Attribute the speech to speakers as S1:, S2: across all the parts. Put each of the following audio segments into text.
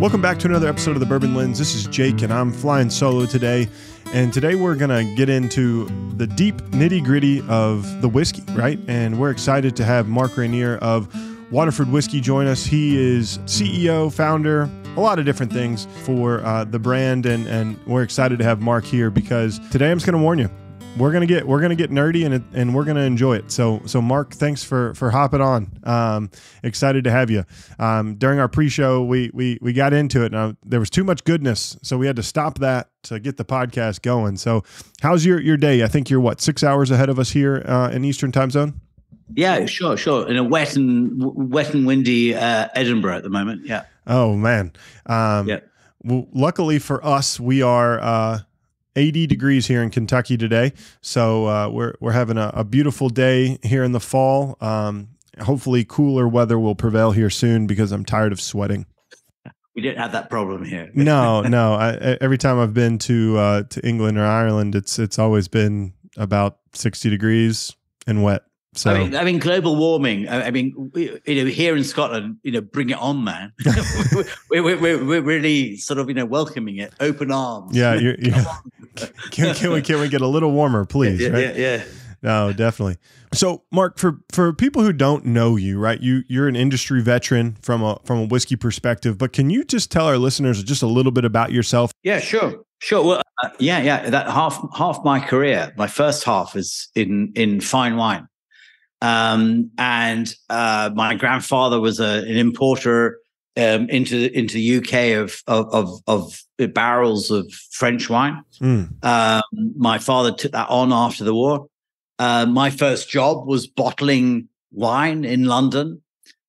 S1: Welcome back to another episode of the Bourbon Lens. This is Jake, and I'm flying solo today. And today we're going to get into the deep nitty-gritty of the whiskey, right? And we're excited to have Mark Reynier of Waterford Whisky join us. He is CEO, founder, a lot of different things for the brand, and we're excited to have Mark here because today I'm just going to warn you, we're gonna get nerdy and we're gonna enjoy it. So Mark, thanks for hopping on. Excited to have you. During our pre-show, we got into it. Now there was too much goodness, so we had to stop that to get the podcast going. So how's your day? I think you're 6 hours ahead of us here in Eastern Time Zone.
S2: Yeah, sure. In a wet and windy Edinburgh at the moment. Yeah.
S1: Oh man. Yeah. Well, luckily for us, we are 80 degrees here in Kentucky today. So we're having a beautiful day here in the fall. Hopefully cooler weather will prevail here soon because I'm tired of sweating.
S2: We don't have that problem here.
S1: No. Every time I've been to England or Ireland, it's always been about 60 degrees and wet. So
S2: I mean, global warming. Here in Scotland, bring it on, man. we're really sort of, welcoming it, open arms.
S1: Yeah. Can we get a little warmer, please?
S2: Yeah.
S1: No, definitely. So, Mark, for people who don't know you, right? You're an industry veteran from a whiskey perspective, but can you just tell our listeners just a little bit about yourself?
S2: Yeah, sure. Well, That half my career, my first half is in fine wine. My grandfather was an importer into the UK of barrels of French wine. My father took that on after the war. My first job was bottling wine in London,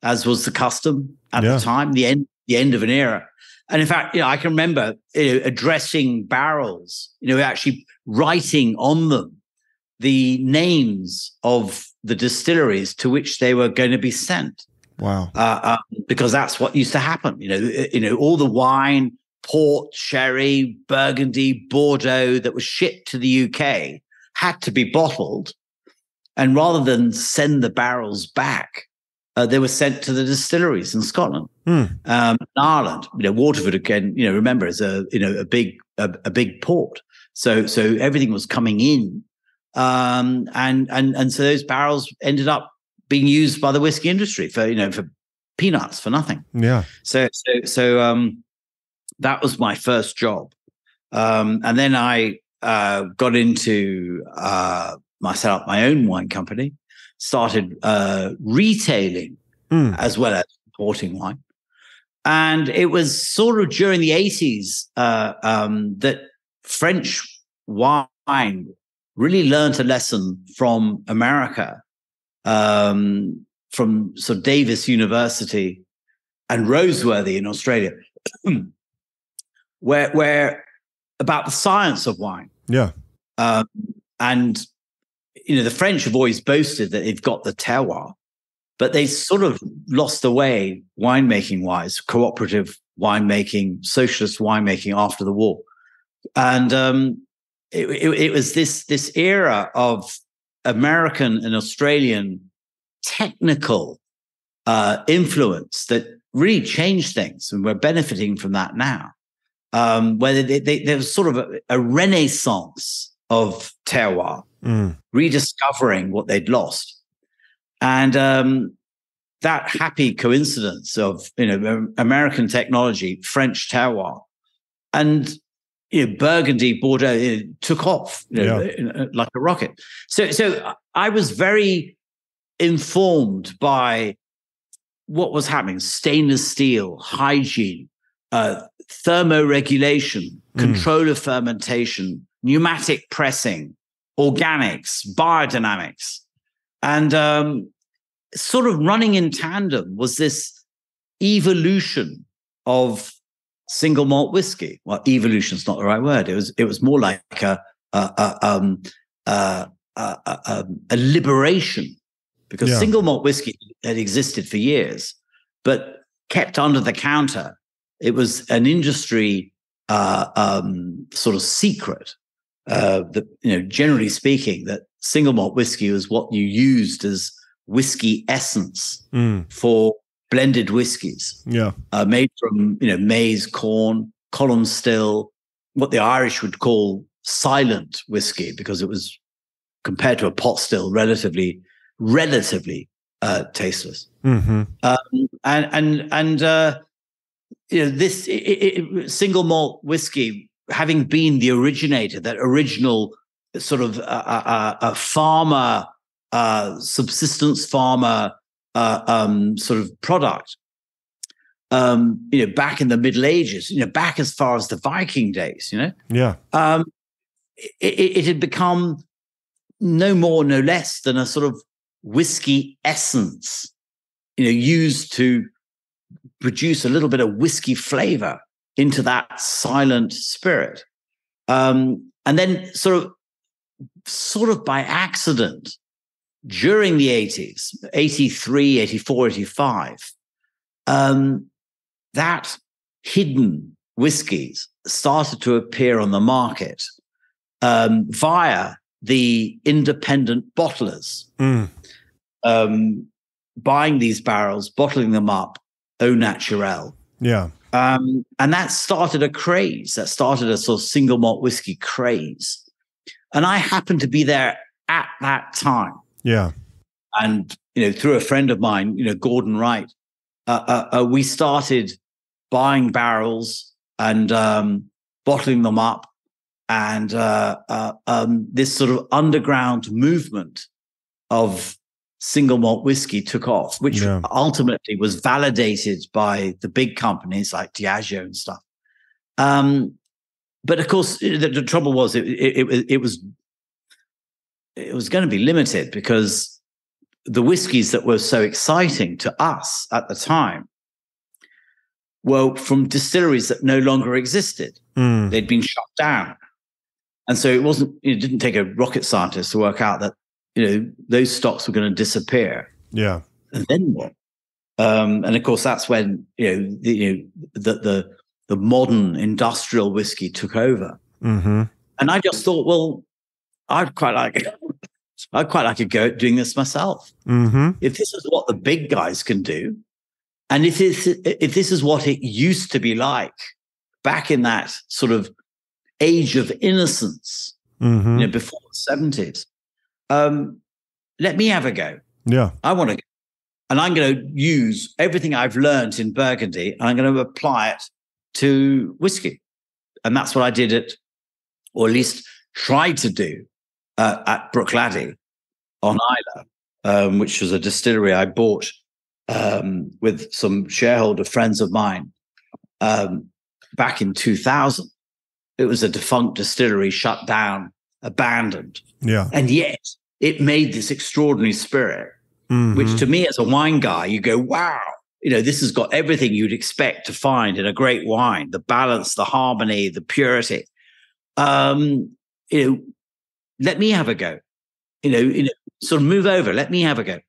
S2: as was the custom at the time, the end of an era. And in fact, I can remember addressing barrels, actually writing on them the names of the distilleries to which they were going to be sent.
S1: Wow.
S2: Because that's what used to happen. All the wine, port, sherry, Burgundy, Bordeaux that was shipped to the UK had to be bottled. And rather than send the barrels back, they were sent to the distilleries in Scotland, Ireland. Waterford again. Remember, is a big port. So everything was coming in. And so those barrels ended up being used by the whiskey industry for peanuts, for nothing.
S1: Yeah.
S2: So that was my first job. And then I got into I set up my own wine company, started retailing as well as importing wine. And it was sort of during the 80s that French wine really learned a lesson from America, from sort of Davis University and Roseworthy in Australia, where about the science of wine.
S1: Yeah.
S2: And the French have always boasted that they've got the terroir, but they sort of lost the way winemaking-wise, cooperative winemaking, socialist winemaking after the war. And it was this era of American and Australian technical influence that really changed things, and we're benefiting from that now. Where there was sort of a renaissance of terroir, rediscovering what they'd lost, and that happy coincidence of American technology, French terroir, and Burgundy, Bordeaux took off like a rocket. So I was very informed by what was happening: stainless steel, hygiene, thermoregulation, control of fermentation, pneumatic pressing, organics, biodynamics, and sort of running in tandem was this evolution of single malt whiskey. Well, evolution is not the right word. It was more like a liberation, because single malt whiskey had existed for years, but kept under the counter. It was an industry sort of secret. That generally speaking, that single malt whiskey was what you used as whiskey essence for blended whiskies.
S1: Yeah.
S2: Made from, maize, corn, column still, what the Irish would call silent whiskey, because it was, compared to a pot still, relatively tasteless.
S1: Mm-hmm.
S2: This single malt whiskey, having been the originator, that original sort of a farmer, subsistence farmer sort of product, back in the Middle Ages, back as far as the Viking days,
S1: Yeah.
S2: It had become no more, no less than a sort of whiskey essence, used to produce a little bit of whiskey flavor into that silent spirit. And then sort of by accident, during the 80s, 83, 84, 85, that hidden whiskies started to appear on the market via the independent bottlers, buying these barrels, bottling them up, au naturel.
S1: Yeah.
S2: And that started a craze. That started a sort of single malt whiskey craze. And I happened to be there at that time.
S1: Yeah.
S2: And, through a friend of mine, Gordon Wright, we started buying barrels and bottling them up. And this sort of underground movement of single malt whiskey took off, which ultimately was validated by the big companies like Diageo and stuff. But of course, the trouble was it was going to be limited, because the whiskies that were so exciting to us at the time were from distilleries that no longer existed. They'd been shut down. And so it didn't take a rocket scientist to work out that, those stocks were going to disappear.
S1: Yeah.
S2: And then what? And of course, that's when, the modern industrial whiskey took over.
S1: Mm-hmm.
S2: And I just thought, well, I'd quite like a go at doing this myself.
S1: Mm-hmm.
S2: If this is what the big guys can do, and if this is what it used to be like back in that sort of age of innocence, before the 70s, let me have a go.
S1: Yeah.
S2: I want to go. And I'm going to use everything I've learned in Burgundy, and I'm going to apply it to whiskey. And that's what I did or at least tried to do at Brookladdy on Islay, which was a distillery I bought with some shareholder friends of mine back in 2000. It was a defunct distillery, shut down, abandoned.
S1: Yeah.
S2: And yet it made this extraordinary spirit, which to me as a wine guy, you go, wow, this has got everything you'd expect to find in a great wine: the balance, the harmony, the purity. Let me have a go, sort of move over, let me have a go.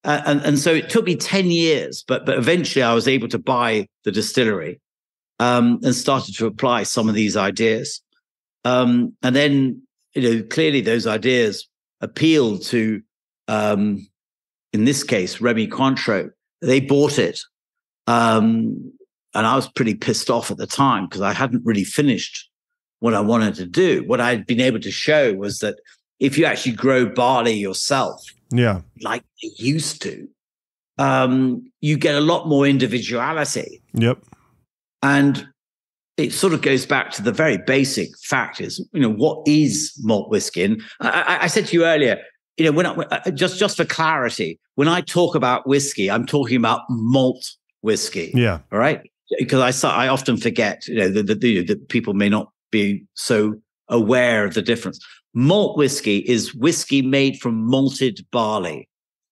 S2: And so it took me 10 years, but eventually I was able to buy the distillery and started to apply some of these ideas. And then, clearly those ideas appealed to, in this case, Remy Cointreau. They bought it. And I was pretty pissed off at the time, because I hadn't really finished what I wanted to do. What I'd been able to show was that if you actually grow barley yourself, like they used to, you get a lot more individuality.
S1: Yep. And
S2: it sort of goes back to the very basic fact is, what is malt whiskey? And I said to you earlier, when just for clarity, when I talk about whiskey, I'm talking about malt whiskey.
S1: Yeah.
S2: All right. Because I often forget, that people may not be so aware of the difference. Malt whiskey is whiskey made from malted barley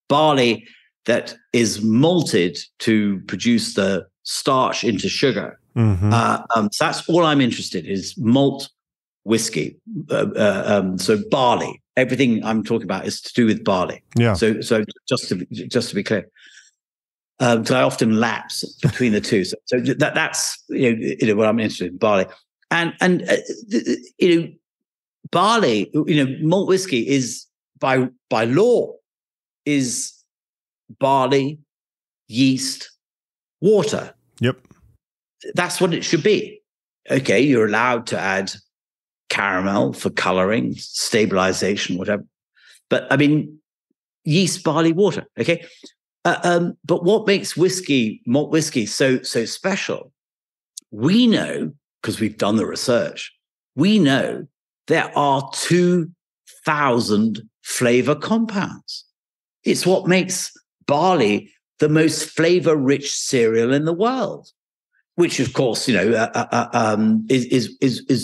S2: that is malted to produce the starch into sugar. So that's all I'm interested in, is malt whiskey. So barley, everything I'm talking about is to do with barley.
S1: Yeah.
S2: So just to be clear, so I often lapse between the two. So that's what I'm interested in, barley, and barley. Malt whiskey is by law is barley, yeast, water.
S1: Yep.
S2: That's what it should be. Okay, you're allowed to add caramel for coloring, stabilization, whatever. But I mean, yeast, barley, water. Okay. But what makes malt whiskey, so special? We know, because we've done the research, we know there are 2,000 flavor compounds. It's what makes barley the most flavor-rich cereal in the world, which, of course, is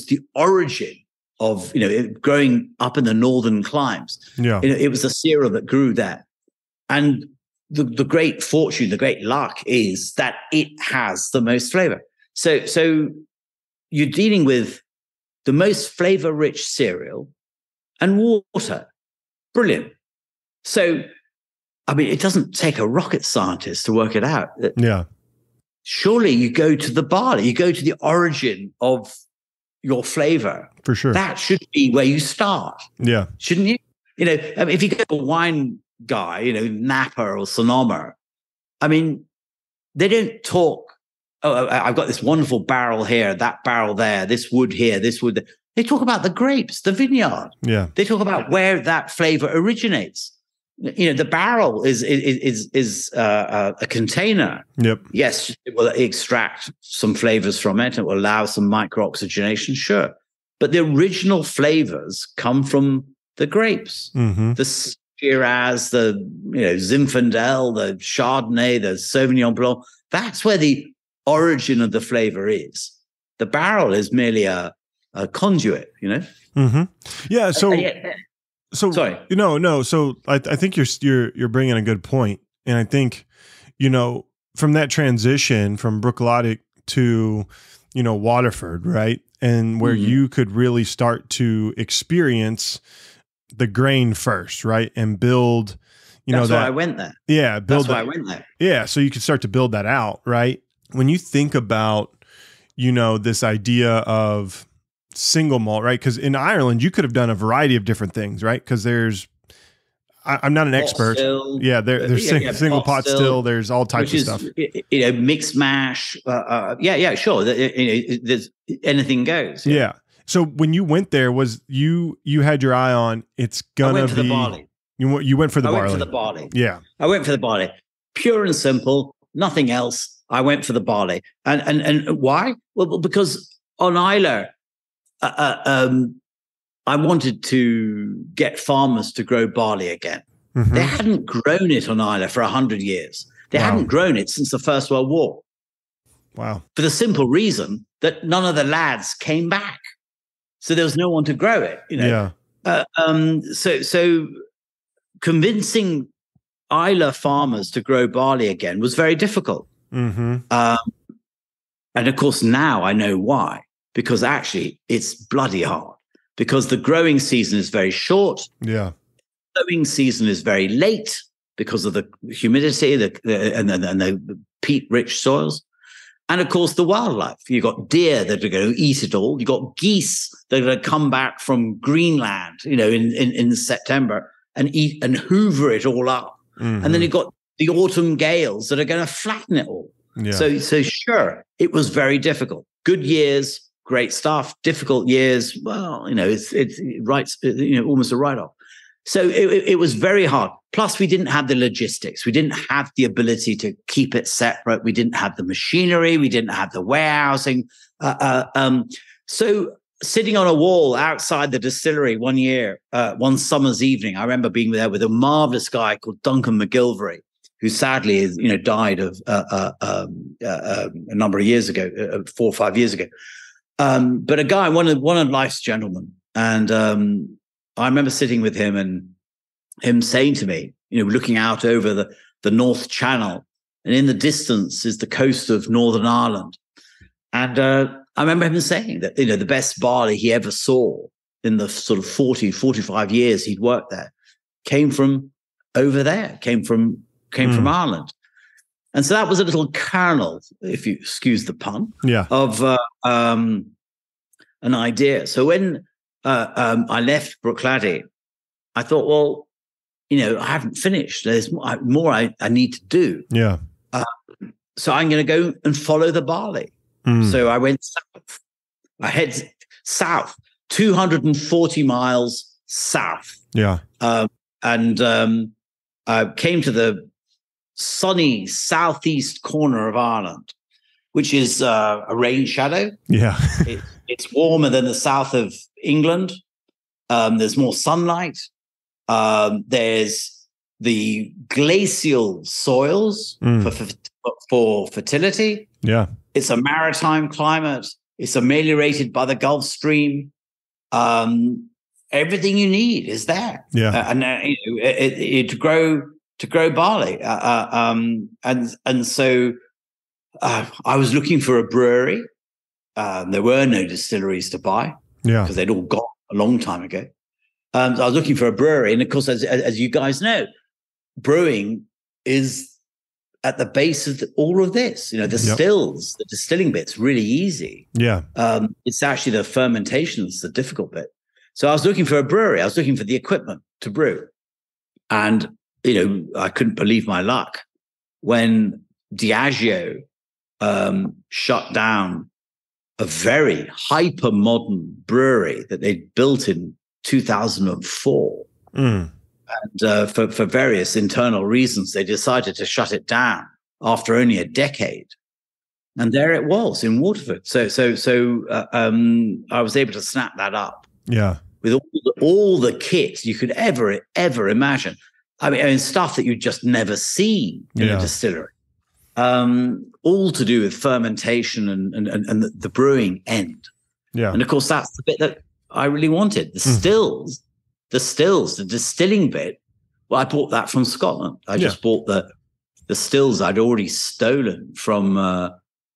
S2: the origin of growing up in the northern climes.
S1: Yeah,
S2: it was the cereal that grew there, and the great fortune, the great luck is that it has the most flavor. So you're dealing with the most flavor-rich cereal and water. Brilliant. So, I mean, it doesn't take a rocket scientist to work it out.
S1: Yeah.
S2: Surely you go to the barley, you go to the origin of your flavor.
S1: For sure.
S2: That should be where you start.
S1: Yeah.
S2: Shouldn't you? I mean, if you go to a wine guy, Napa or Sonoma, I mean, they don't talk, oh, I've got this wonderful barrel here, that barrel there, this wood here, this wood there. They talk about the grapes, the vineyard.
S1: Yeah.
S2: They talk about where that flavor originates. The barrel is a container.
S1: Yep.
S2: Yes, it will extract some flavors from it. It will allow some micro-oxygenation, sure. But the original flavors come from the grapes.
S1: Mm-hmm.
S2: The Shiraz, the Zinfandel, the Chardonnay, the Sauvignon Blanc. That's where the origin of the flavor is. The barrel is merely a conduit,
S1: Mm-hmm. Yeah. So
S2: sorry.
S1: No. So I think you're bringing a good point, and I think from that transition from Bruichladdich to Waterford, right, and where you could really start to experience the grain first, right, and build.
S2: That's why I went there.
S1: Yeah,
S2: that's why I went there.
S1: Yeah, so you could start to build that out, right? When you think about this idea of single malt, right? Because in Ireland, you could have done a variety of different things, right? Because I'm not an expert.
S2: Still,
S1: there's single pot still. There's all types of stuff.
S2: Mixed mash. Sure. There's anything goes.
S1: Yeah. So when you went there, was you had your eye on it's gonna be
S2: the barley.
S1: You went for the barley.
S2: I went for the barley.
S1: Yeah.
S2: I went for the barley. Pure and simple, nothing else. I went for the barley. And why? Well, because on Islay, I wanted to get farmers to grow barley again. Mm-hmm. They hadn't grown it on Islay for 100 years. They hadn't grown it since the First World War.
S1: Wow. For
S2: the simple reason that none of the lads came back. So there was no one to grow it,
S1: Yeah.
S2: So convincing Islay farmers to grow barley again was very difficult.
S1: Mm-hmm.
S2: And of course, now I know why. Because actually, it's bloody hard. Because the growing season is very short.
S1: Yeah.
S2: The sowing season is very late because of the humidity and the peat-rich soils. And of course, the wildlife. You've got deer that are going to eat it all. You've got geese that are going to come back from Greenland, in September and eat and hoover it all up. Mm-hmm. And then you've got the autumn gales that are going to flatten it all.
S1: Yeah.
S2: So sure, it was very difficult. Good years, great stuff. Difficult years, well, it's almost a write-off. So it was very hard. Plus, we didn't have the logistics. We didn't have the ability to keep it separate. We didn't have the machinery. We didn't have the warehousing. So sitting on a wall outside the distillery one summer's evening, I remember being there with a marvelous guy called Duncan McGilvery, who sadly died of a number of years ago, 4 or 5 years ago. But a guy, one of life's gentlemen, and I remember sitting with him and him saying to me, looking out over the North Channel, and in the distance is the coast of Northern Ireland. And I remember him saying that, the best barley he ever saw in the sort of 40, 45 years he'd worked there came from over there, came from Ireland. And so that was a little kernel, if you excuse the pun, of an idea. So when I left Bruichladdich, I thought, well, I haven't finished. There's more I need to do.
S1: Yeah.
S2: so I'm going to go and follow the barley. So I went south. I head south, 240 miles south.
S1: Yeah.
S2: And I came to the sunny southeast corner of Ireland, which is a rain shadow.
S1: Yeah.
S2: It's warmer than the south of England. There's more sunlight. There's the glacial soils for fertility.
S1: Yeah.
S2: It's a maritime climate. It's ameliorated by the Gulf Stream. Everything you need is there.
S1: Yeah.
S2: To grow barley. And so I was looking for a brewery. There were no distilleries to buy because they'd all gone a long time ago. So I was looking for a brewery. And of course, as you guys know, brewing is at the base of all of this. The stills, the distilling bit's really easy.
S1: Yeah.
S2: It's actually the fermentation that's the difficult bit. So I was looking for a brewery. I was looking for the equipment to brew. And, I couldn't believe my luck when Diageo shut down a very hyper-modern brewery that they built in 2004. And for various internal reasons, they decided to shut it down after only a decade. And there it was in Waterford. So I was able to snap that up.
S1: Yeah.
S2: With all the kit you could ever imagine. I mean, stuff that you just never see in a distillery. All to do with fermentation and the brewing end. Yeah. And of course, that's the bit that I really wanted. The stills, the distilling bit. Well, I bought that from Scotland. I just bought the stills I'd already stolen from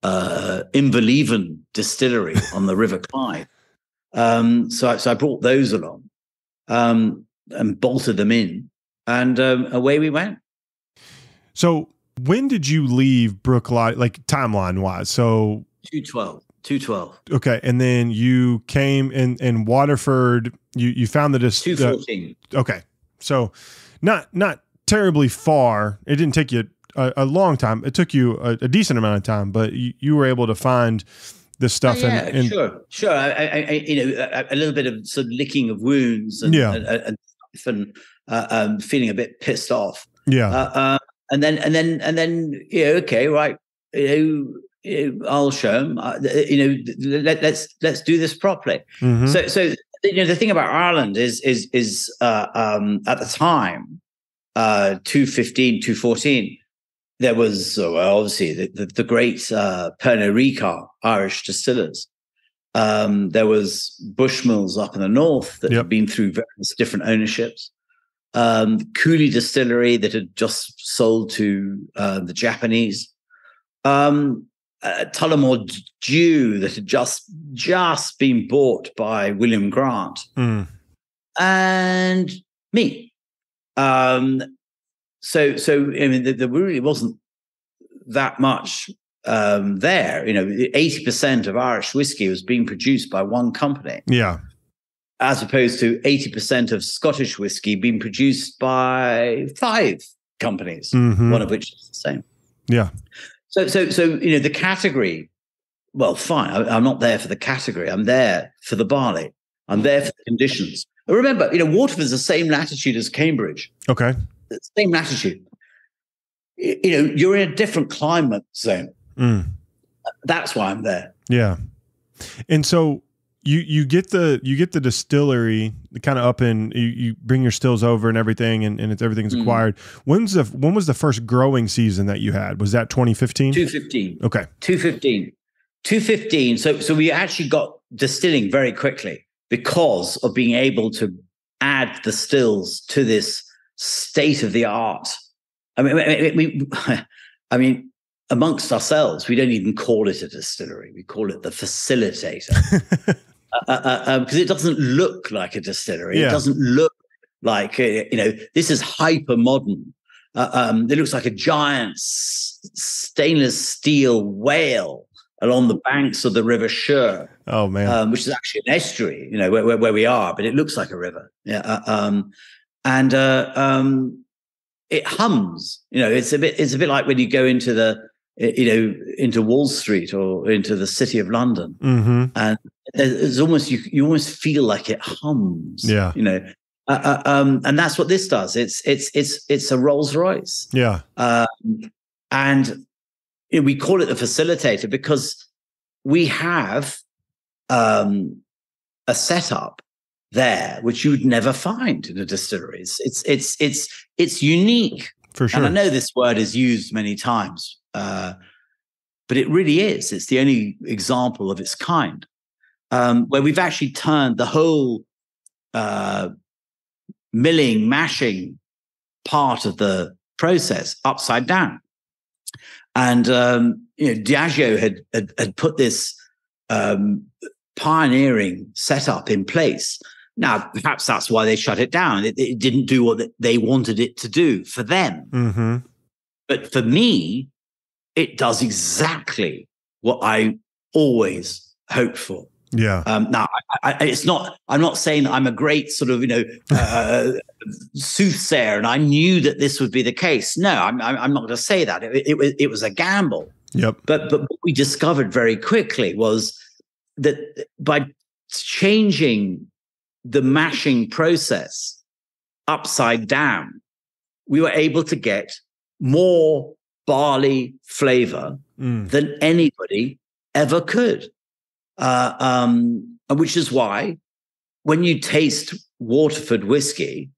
S2: Inverleven Distillery on the River Clyde. So I brought those along and bolted them in, and away we went. So
S1: when did you leave Brookline, like timeline wise? So
S2: 212.
S1: Okay. And then you came in Waterford, you found the
S2: 214.
S1: Okay. So not terribly far. It didn't take you a long time. It took you a decent amount of time, but you were able to find this stuff.
S2: Sure. A little bit of sort of licking of wounds and feeling a bit pissed off.
S1: Yeah.
S2: And then okay, right. I'll show them. Let's do this properly. Mm-hmm. So the thing about Ireland is at the time, 215, 214. There was obviously the great Pernod Ricard Irish distillers. There was Bushmills up in the north that had been through various different ownerships. Cooley Distillery that had just sold to the Japanese. Tullamore Dew that had just been bought by William Grant. And me. So I mean, there really wasn't that much there. 80% of Irish whiskey was being produced by one company.
S1: Yeah.
S2: As opposed to 80% of Scottish whiskey being produced by 5 companies, one of which is the same.
S1: Yeah.
S2: So the category, well, fine. I'm not there for the category. I'm there for the barley. I'm there for the conditions. But remember, Waterford is the same latitude as Cambridge.
S1: Okay.
S2: Same latitude. You're in a different climate zone. That's why I'm there.
S1: Yeah. And so you get the distillery kind of up in, you bring your stills over and everything, and everything's acquired. When was the first growing season that you had? Was that 2015?
S2: 215.
S1: Okay.
S2: 215. So we actually got distilling very quickly because of being able to add the stills to this state of the art. I mean, amongst ourselves, we don't even call it a distillery. We call it the facilitator because it doesn't look like a distillery. Yeah. It doesn't look like, this is hyper modern. It looks like a giant stainless steel whale along the banks of the River Sure.
S1: Oh man,
S2: which is actually an estuary, where we are, but it looks like a river. Yeah. And it hums. It's a bit like when you go into the into Wall Street or into the City of London, and it's almost you almost feel like it hums.
S1: Yeah.
S2: And that's what this does. It's a Rolls Royce.
S1: Yeah.
S2: And we call it the facilitator because we have a setup there which you would never find in a distillery. It's unique.
S1: For sure.
S2: And I know this word is used many times, but it really is. It's the only example of its kind, where we've actually turned the whole milling, mashing part of the process upside down. And Diageo had put this pioneering setup in place. Now, perhaps that's why they shut it down. It didn't do what they wanted it to do for them. But for me, it does exactly what I always hoped for.
S1: Yeah.
S2: Now, it's not. I'm not saying that I'm a great sort of soothsayer, and I knew that this would be the case. No, I'm not going to say that. It was a gamble.
S1: Yep.
S2: But what we discovered very quickly was that by changing the mashing process upside down, we were able to get more barley flavor than anybody ever could. Which is why when you taste Waterford whiskey,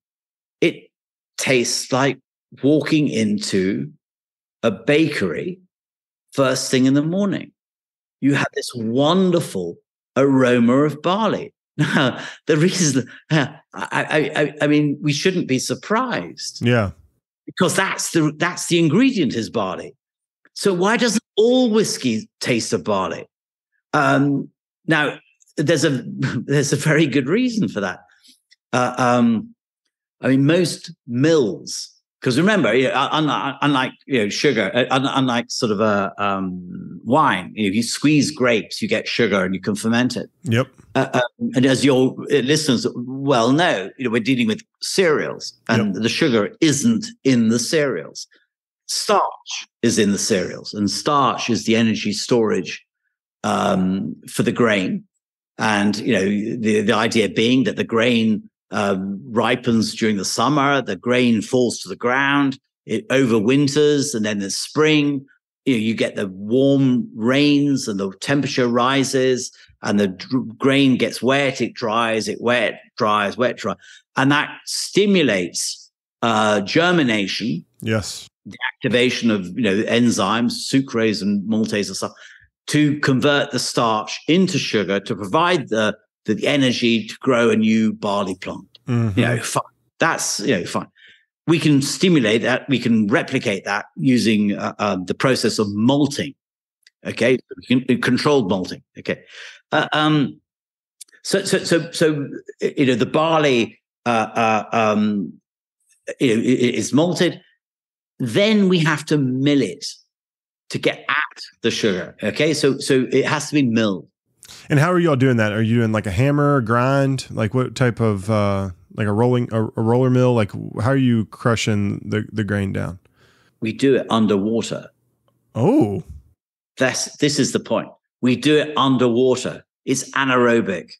S2: it tastes like walking into a bakery first thing in the morning. You have this wonderful aroma of barley. Now, the reason, I mean, we shouldn't be surprised.
S1: Yeah.
S2: Because that's the ingredient is barley. So why doesn't all whiskey taste of barley? Now, there's a very good reason for that. I mean, most mills, because remember, unlike sugar, unlike sort of a wine, if you squeeze grapes, you get sugar and you can ferment it.
S1: Yep.
S2: And as your listeners well know, we're dealing with cereals, and the sugar isn't in the cereals. Starch is in the cereals, and starch is the energy storage for the grain. And the idea being that the grain ripens during the summer, the grain falls to the ground, it overwinters, and then in the spring, you get the warm rains and the temperature rises and the grain gets wet, it dries, it wet, dries, wet, dry. And that stimulates germination.
S1: Yes.
S2: The activation of enzymes, sucrase and maltase and stuff, to convert the starch into sugar to provide the energy to grow a new barley plant. Fine. That's fine. We can stimulate that. We can replicate that using the process of malting. Okay, controlled malting. Okay, so the barley is malted. Then we have to mill it to get at the sugar. Okay, so it has to be milled.
S1: And how are y'all doing that? Are you doing like a hammer, grind? Like what type of like a roller mill? Like how are you crushing the grain down?
S2: We do it underwater.
S1: Oh,
S2: this is the point. We do it underwater. It's anaerobic.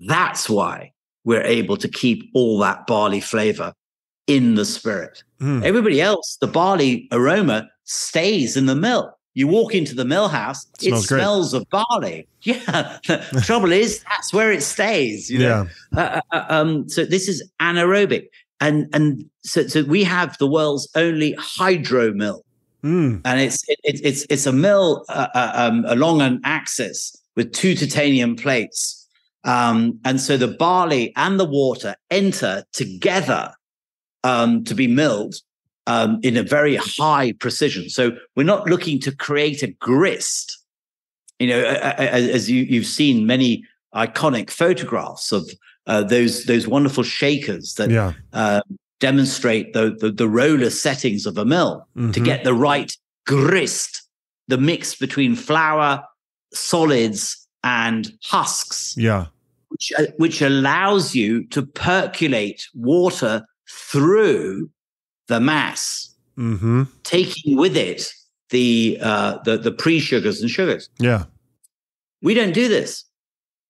S2: That's why we're able to keep all that barley flavor in the spirit. Everybody else, the barley aroma stays in the mill. You walk into the mill house, it smells of barley. Yeah. The trouble is, that's where it stays. So this is anaerobic. And so we have the world's only hydro mill. And it's a mill along an axis with 2 titanium plates. And so the barley and the water enter together to be milled in a very high precision. So we're not looking to create a grist. As you've seen many iconic photographs of those wonderful shakers that demonstrate the roller settings of a mill to get the right grist, the mix between flour, solids, and husks.
S1: Yeah.
S2: Which allows you to percolate water through the mass, taking with it the pre-sugars and sugars.
S1: Yeah.
S2: We don't do this.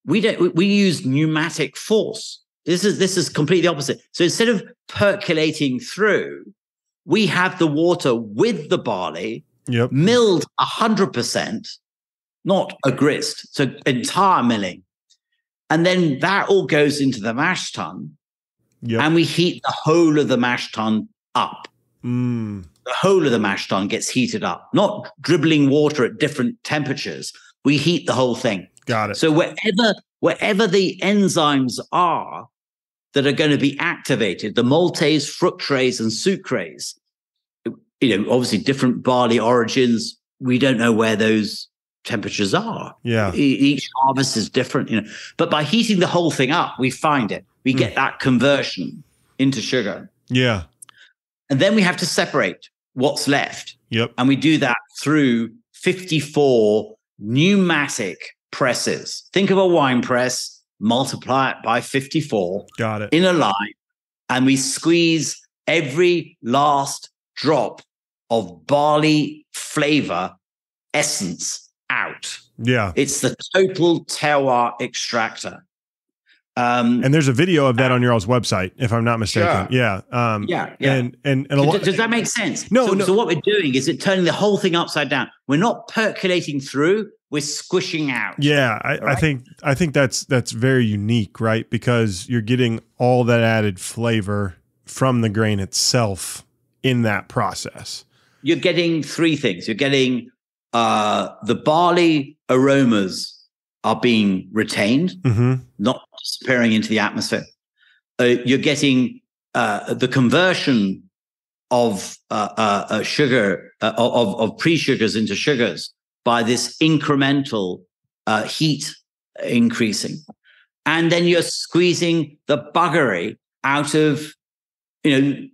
S2: We use pneumatic force. This is completely opposite. So instead of percolating through, we have the water with the barley, milled 100%, not a grist, so entire milling. And then that all goes into the mash tun, and we heat the whole of the mash tun up. The whole of the mash tun gets heated up, not dribbling water at different temperatures. We heat the whole thing.
S1: Got it.
S2: So wherever the enzymes are that are going to be activated, the maltase, fructase, and sucrase, obviously different barley origins, we don't know where those temperatures are.
S1: Yeah.
S2: Each harvest is different, But by heating the whole thing up, we find it. We get that conversion into sugar.
S1: Yeah.
S2: And then we have to separate what's left.
S1: Yep.
S2: And we do that through 54 pneumatic presses. Think of a wine press, multiply it by 54.
S1: Got it.
S2: In a line, and we squeeze every last drop of barley flavor essence out.
S1: Yeah.
S2: It's the total terroir extractor.
S1: And there's a video of that on your all's website, if I'm not mistaken.
S2: Sure.
S1: Yeah.
S2: Yeah.
S1: And a lot.
S2: Does that make sense?
S1: No.
S2: So what we're doing is turning the whole thing upside down. We're not percolating through. We're squishing out.
S1: Yeah. I think that's very unique, right? Because you're getting all that added flavor from the grain itself in that process.
S2: You're getting three things. You're getting the barley aromas are being retained, not disappearing into the atmosphere. You're getting the conversion of sugar, of pre-sugars into sugars by this incremental heat increasing. And then you're squeezing the buggery out of,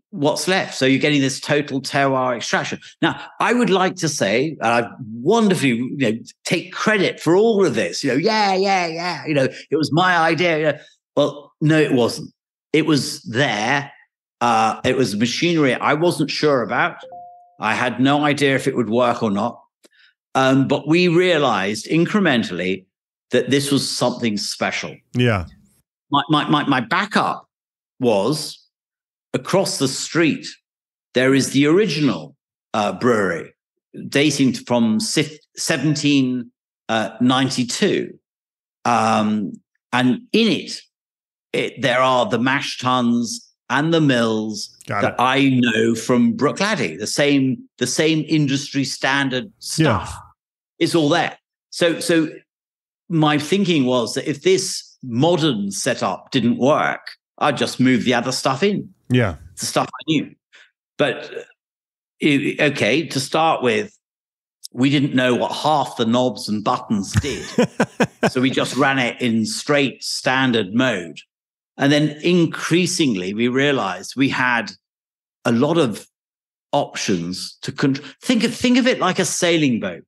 S2: what's left. So you're getting this total terroir extraction. Now, I would like to say, and I wonderfully, take credit for all of this. Yeah. It was my idea. Well, no, it wasn't. It was there. It was machinery I wasn't sure about. I had no idea if it would work or not. But we realized incrementally that this was something special.
S1: Yeah.
S2: My backup was, across the street, there is the original brewery dating from 1792. And in it, there are the mash tuns and the mills that I know from Brookladdy, the same industry standard stuff. Yeah. It's all there. So my thinking was that if this modern setup didn't work, I'd just move the other stuff in.
S1: Yeah.
S2: The stuff I knew. But, okay, to start with, we didn't know what half the knobs and buttons did. So we just ran it in straight standard mode. And then increasingly, we realized we had a lot of options to think of it like a sailing boat,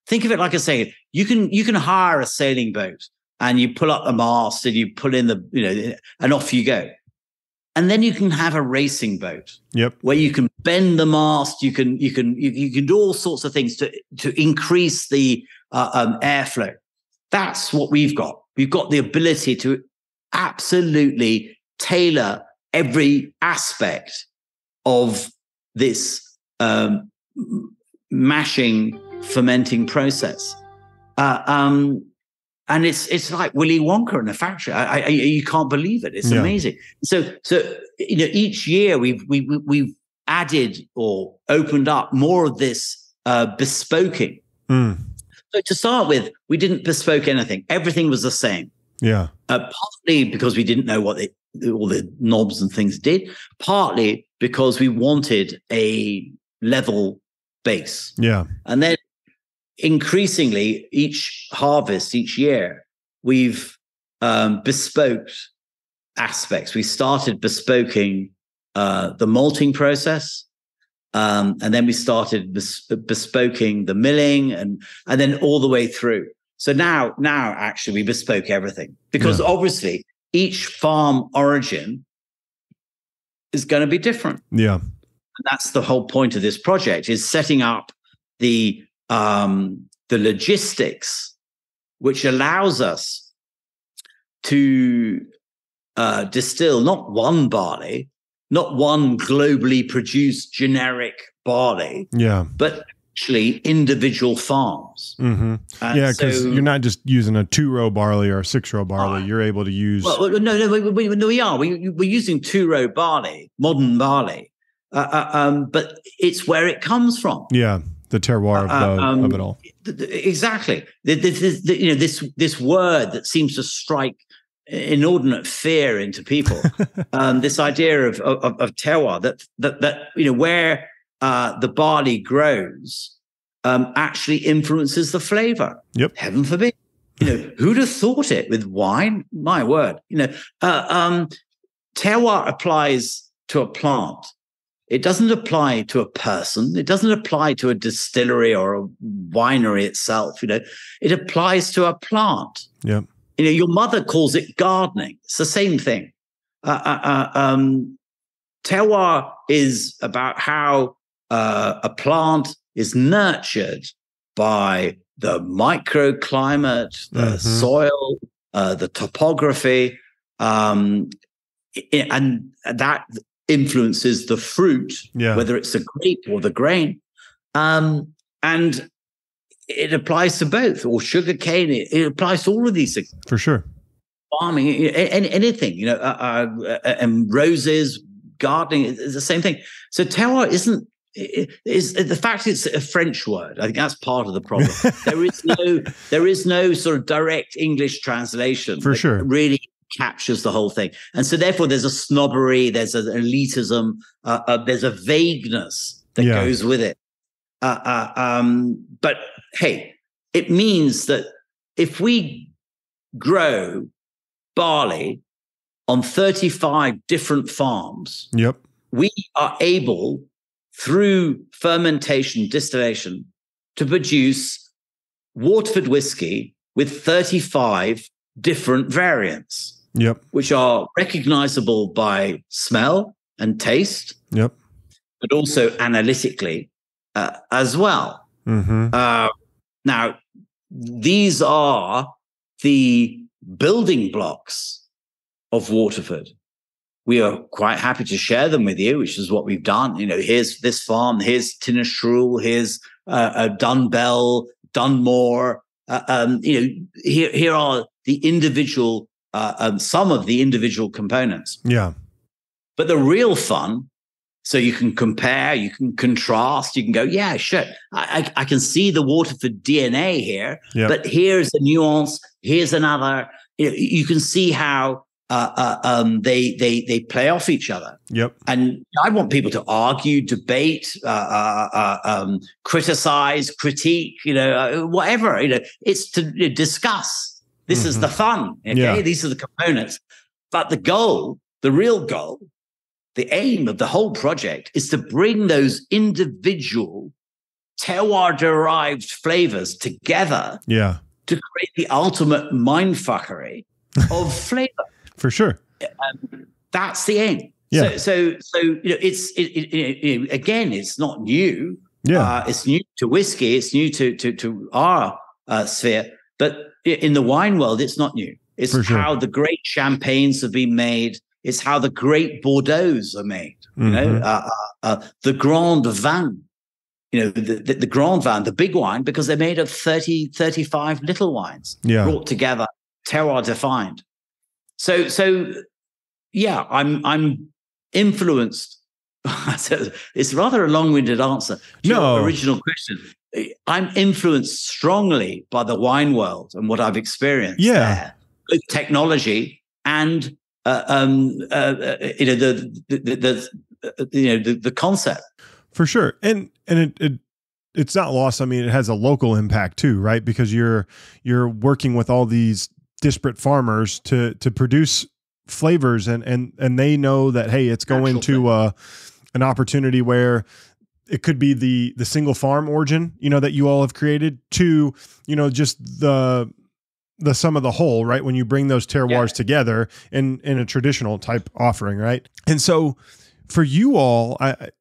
S2: Think of it like a sailing. You can hire a sailing boat and you pull up the mast and you pull in and off you go. And then you can have a racing boat, where you can bend the mast, you can do all sorts of things to increase the airflow. That's what we've got. We've got the ability to absolutely tailor every aspect of this mashing, fermenting process. And it's like Willy Wonka in a factory. You can't believe it. It's amazing. So each year we've added or opened up more of this bespoking. So to start with, we didn't bespoke anything. Everything was the same. Yeah. Partly because we didn't know what all the knobs and things did. Partly because we wanted a level base. Yeah. And then increasingly, each harvest, each year, we've bespoked aspects. We started bespoking the malting process, and then we started bespoking the milling, and then all the way through. So now actually we bespoke everything, because obviously each farm origin is going to be different. Yeah. And that's the whole point of this project, is setting up the logistics, which allows us to distill not one barley, not one globally produced generic barley, but actually individial farms.
S1: Mm-hmm. Yeah, because you're not just using a 2-row barley or a 6-row barley. You're able to use.
S2: Well, no, we are. We're using 2-row barley, modern barley, but it's where it comes from.
S1: Yeah, the terroir of it all.
S2: Exactly. This word that seems to strike inordinate fear into people. This idea of terroir, that where the barley grows actually influences the flavor.
S1: Yep.
S2: Heaven forbid. Who'd have thought it with wine? My word. Terroir applies to a plant. It doesn't apply to a person. It doesn't apply to a distillery or a winery itself. It applies to a plant.
S1: Yep.
S2: Your mother calls it gardening. It's the same thing. Terroir is about how a plant is nurtured by the microclimate, the soil, the topography, and that influences the fruit, whether it's the grape or the grain. And it applies to both, or sugarcane. It applies to all of these things.
S1: For sure.
S2: Farming, anything, and roses, gardening is the same thing. So terroir is the fact it's a French word. I think that's part of the problem. there is no sort of direct English translation.
S1: For sure.
S2: Really captures the whole thing. And so therefore there's a snobbery, there's an elitism, there's a vagueness that goes with it. But hey, it means that if we grow barley on 35 different farms, we are able, through fermentation, distillation, to produce Waterford whiskey with 35 different variants, which are recognizable by smell and taste, but also analytically as well. Now, these are the building blocks of Waterford. We are quite happy to share them with you, which is what we've done. Here's this farm, here's Tinnastrul, here's Dunbell, Dunmore. Here are the individual, some of the individual components. But the real fun, so you can compare, you can contrast, you can go, yeah, sure, I can see the Waterford DNA here, but here's a nuance, here's another. You can see how they play off each other. And I want people to argue, debate, criticize, critique, whatever. It's to discuss. This is the fun. Okay, these are the components. But the goal, the real goal, the aim of the whole project is to bring those individual terroir-derived flavors together to create the ultimate mindfuckery of flavor.
S1: For sure.
S2: That's the aim. So it's again, it's not new. It's new to whiskey. It's new to our sphere. But in the wine world, it's not new. It's how the great champagnes have been made. It's how the great Bordeaux's are made. The Grand Vin. The Grand Vin, the big wine, because they're made of 30, 35 little wines brought together, terroir defined. So I'm influenced. It's rather a long-winded answer to your original question. I'm influenced strongly by the wine world and what I've experienced there, both technology and the concept.
S1: For sure, and it's not lost. I mean, it has a local impact too, right? Because you're working with all these disparate farmers to produce flavors, and they know that, hey, it's going to an opportunity where it could be the single farm origin, that you all have created, to just the sum of the whole, right? When you bring those terroirs together in a traditional type offering, right? And so for you all,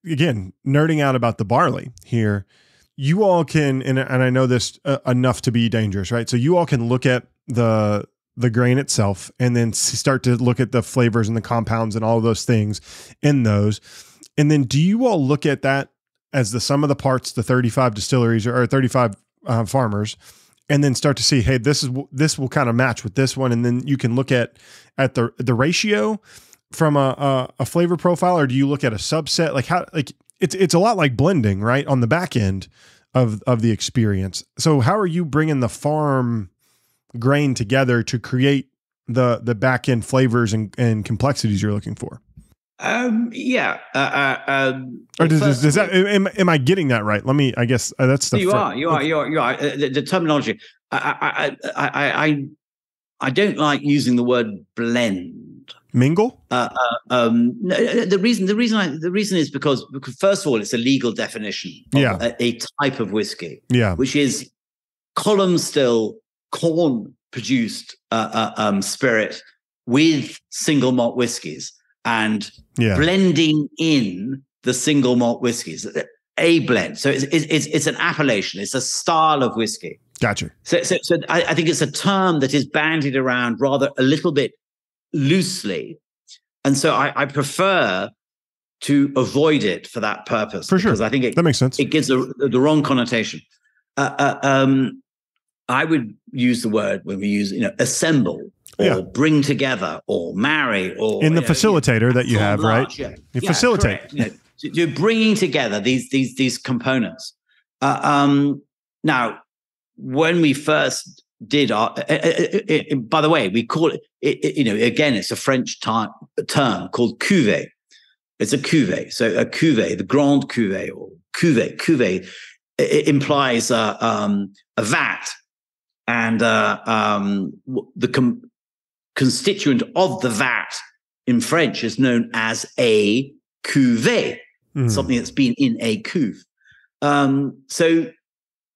S1: again, nerding out about the barley here, you all can, and I know this enough to be dangerous, right? So you all can look at the grain itself and then start to look at the flavors and the compounds and all of those things in those. And then do you all look at that as the sum of the parts, the 35 distilleries or 35 farmers, and then start to see, hey, this will kind of match with this one. And then you can look at the ratio from a flavor profile, or do you look at a subset? Like how, like it's a lot like blending, right? On the back end of the experience. So how are you bringing the farm grain together to create the back end flavors and complexities you're looking for?
S2: Yeah.
S1: Or does that, am I getting that right? I guess that's the,
S2: you are. The terminology. I don't like using the word blend.
S1: Mingle?
S2: No, the reason is because first of all, it's a legal definition of a type of whiskey, which is column still corn produced spirit with single malt whiskies and blending in the single malt whiskies, a blend. So it's an appellation. It's a style of whiskey.
S1: Gotcha.
S2: So I think it's a term that is bandied around rather a little bit loosely. And so I prefer to avoid it for that purpose.
S1: For sure.
S2: Because I think
S1: that makes sense.
S2: It gives the wrong connotation. I would use the word when we use, assemble or bring together or marry or
S1: in the facilitator that you have, right? You facilitate.
S2: You're bringing together these components. Now, when we first did our, by the way, we call it, again, it's a French term called cuvée. It's a cuvée. So a cuvée, the Grand Cuvée or cuvée, it implies a vat, and the constituent of the vat in French is known as a cuvée, something that's been in a cuve. So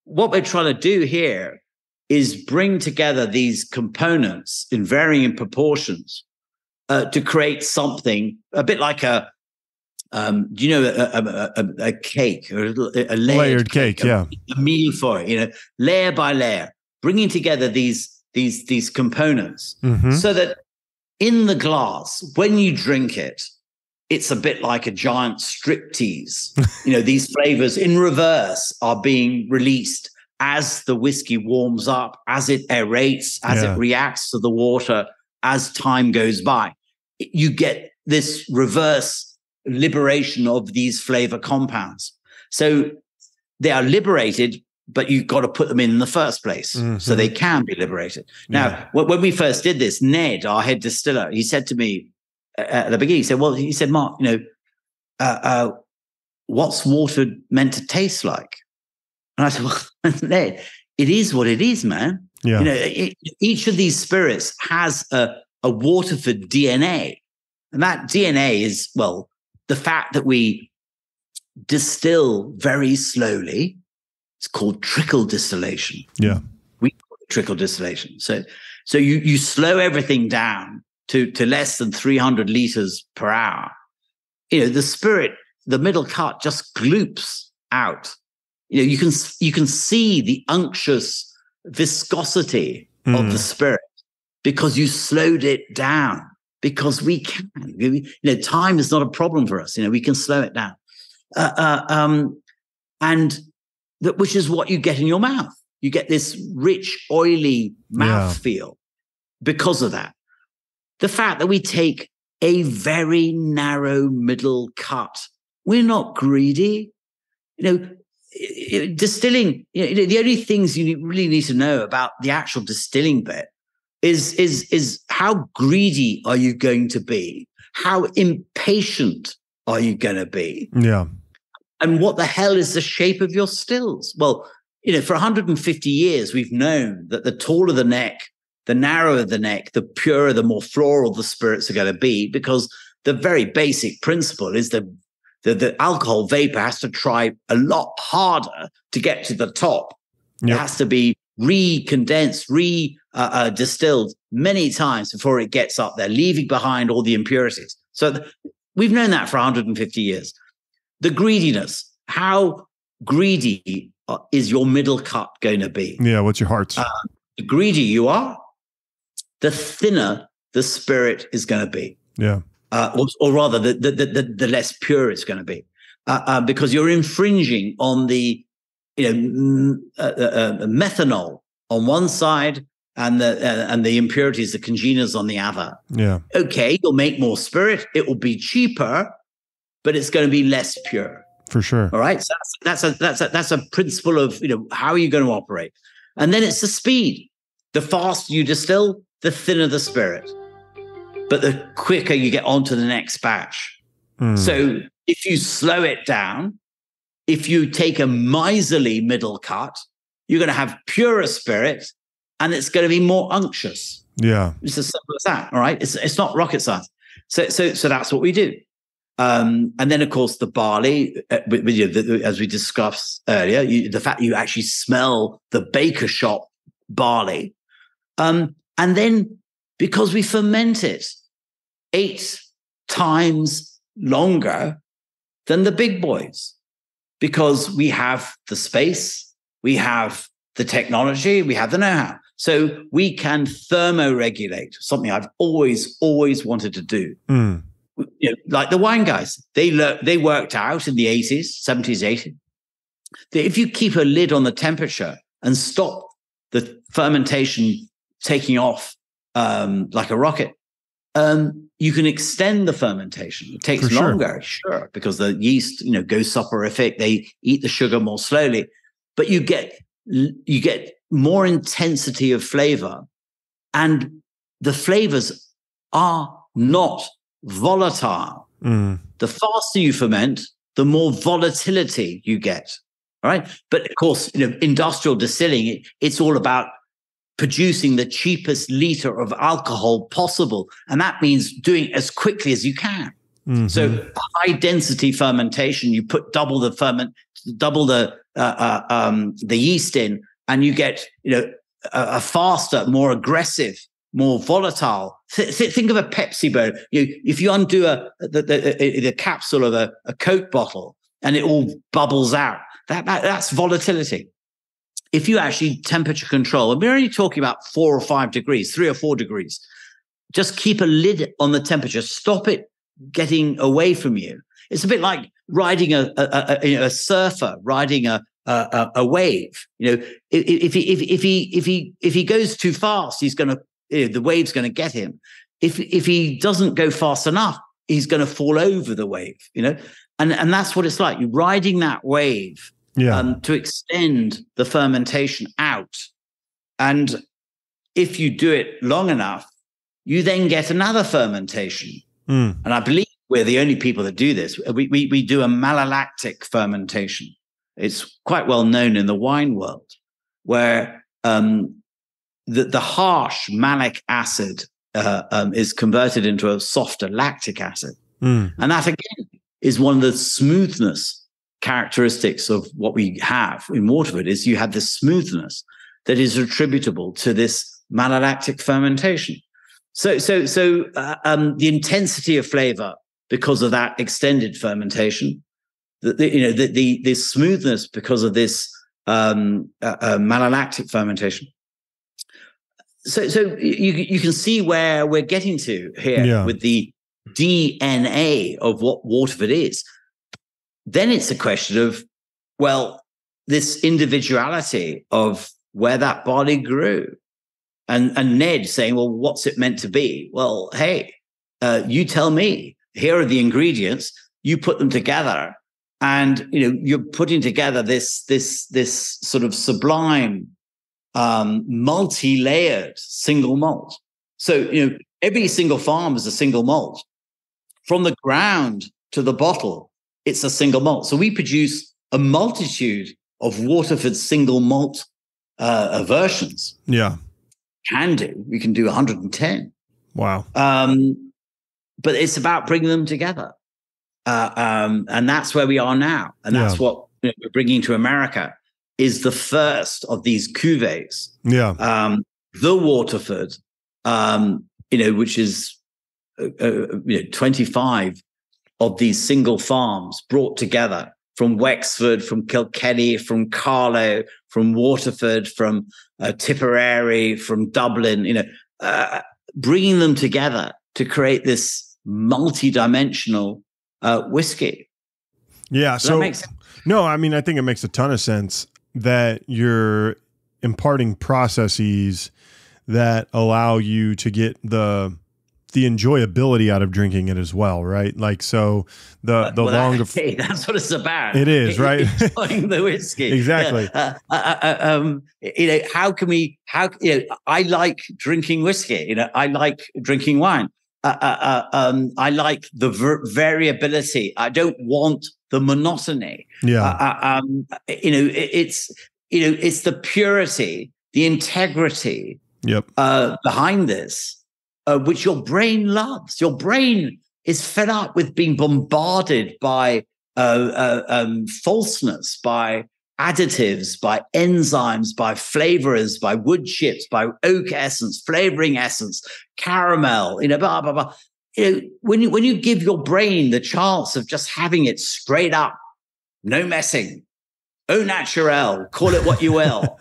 S2: what we're trying to do here is bring together these components in varying proportions to create something a bit like a cake or a layered cake, a meal for it, layer by layer, bringing together these components so that in the glass, when you drink it, it's a bit like a giant striptease. These flavors in reverse are being released as the whiskey warms up, as it aerates, as it reacts to the water, as time goes by. You get this reverse liberation of these flavor compounds. So they are liberated, but you've got to put them in the first place so they can be liberated. Now, when we first did this, Ned, our head distiller, he said to me at the beginning, he said, Mark, what's water meant to taste like? And I said, well, Ned, it is what it is, man. Yeah. Each of these spirits has a Waterford DNA. And that DNA is, well, the fact that we distill very slowly. It's called trickle distillation. Yeah. We call it trickle distillation. So you slow everything down to less than 300 liters per hour. The spirit, the middle cut just gloops out. You can see the unctuous viscosity of the spirit because you slowed it down, because we can. Time is not a problem for us. We can slow it down. Which is what you get in your mouth. You get this rich, oily mouthfeel because of that. The fact that we take a very narrow middle cut. We're not greedy. Distilling, the only things you really need to know about the actual distilling bit is how greedy are you going to be? How impatient are you going to be? Yeah. And what the hell is the shape of your stills? Well, for 150 years, we've known that the taller the neck, the narrower the neck, the purer, the more floral the spirits are going to be, because the very basic principle is the alcohol vapor has to try a lot harder to get to the top. Yep. It has to be recondensed, distilled many times before it gets up there, leaving behind all the impurities. So we've known that for 150 years. The greediness. How greedy is your middle cut going to be?
S1: Yeah, what's your hearts?
S2: The greedier you are, the thinner the spirit is going to be.
S1: Yeah.
S2: Or rather, the less pure it's going to be, because you're infringing on the methanol on one side and the impurities, the congeners on the other.
S1: Yeah.
S2: Okay, you'll make more spirit. It will be cheaper, but it's going to be less pure.
S1: For sure.
S2: All right. So that's a principle of how are you going to operate, and then it's the speed. The faster you distill, the thinner the spirit, but the quicker you get on to the next batch. So if you slow it down, if you take a miserly middle cut, you're going to have purer spirit, and it's going to be more unctuous.
S1: Yeah,
S2: it's as simple as that. All right, it's not rocket science. So that's what we do. And then, of course, the barley, as we discussed earlier, the fact you actually smell the baker shop barley, and then because we ferment it 8 times longer than the big boys, because we have the space, we have the technology, we have the know-how. So we can thermoregulate, something I've always wanted to do. Like the wine guys, they worked out in the 80s, 70s, 80s, that if you keep a lid on the temperature and stop the fermentation taking off like a rocket, you can extend the fermentation. It takes longer, sure, because the yeast, go soporific. They eat the sugar more slowly, but you get more intensity of flavor, and the flavors are not volatile. The faster you ferment, the more volatility you get. All right, but of course, industrial distilling, it's all about producing the cheapest liter of alcohol possible, and that means doing it as quickly as you can. So high density fermentation, you put double the yeast in, and you get a faster, more aggressive, more volatile. Think of a Pepsi bottle. If you undo the capsule of a Coke bottle and it all bubbles out, that's volatility. If you actually temperature control, and we're only talking about 4 or 5 degrees, 3 or 4 degrees, just keep a lid on the temperature. Stop it getting away from you. It's a bit like riding a surfer riding a wave. If he goes too fast, he's going to the wave's going to get him. If he doesn't go fast enough, he's going to fall over the wave. And that's what it's like. You're riding that wave. To extend the fermentation out. And if you do it long enough, you then get another fermentation. And I believe we're the only people that do this. We do a malolactic fermentation. It's quite well known in the wine world, where the harsh malic acid is converted into a softer lactic acid. And that, again, is one of the smoothness characteristics of what we have in Waterford, is you have this smoothness that is attributable to this malolactic fermentation. So the intensity of flavor because of that extended fermentation, the smoothness because of this malolactic fermentation. So you can see where we're getting to here with the DNA of what Waterford is. Then it's a question of, well, this individuality of where that barley grew. And Ned saying, well, what's it meant to be? Well, hey, you tell me. Here are the ingredients. You put them together, and you're putting together this sort of sublime, multi-layered single malt. So every single farm is a single malt. From the ground to the bottle, it's a single malt. So we produce a multitude of Waterford single malt versions. Yeah. We can do 110.
S1: Wow.
S2: But it's about bringing them together. And that's where we are now. And that's what we're bringing to America, is the first of these Cuvées. Yeah. The Waterford, which is 25 of these single farms brought together from Wexford, from Kilkenny, from Carlow, from Waterford, from Tipperary, from Dublin, bringing them together to create this multi-dimensional whiskey.
S1: Yeah.
S2: Does that make sense?
S1: No, I mean, I think it makes a ton of sense that you're imparting processes that allow you to get the enjoyability out of drinking it as well, right? Like, so longer.
S2: Hey, that's what it's about.
S1: It is, right?
S2: Enjoying the whiskey.
S1: Exactly.
S2: How can we? I like drinking whiskey. I like drinking wine. I like the variability. I don't want the monotony.
S1: Yeah.
S2: It's the purity, the integrity.
S1: Yep.
S2: Behind this. Which your brain loves. Your brain is fed up with being bombarded by falseness, by additives, by enzymes, by flavorers, by wood chips, by oak essence, flavoring essence, caramel, blah, blah, blah. When you give your brain the chance of just having it straight up, no messing, au naturel, call it what you will.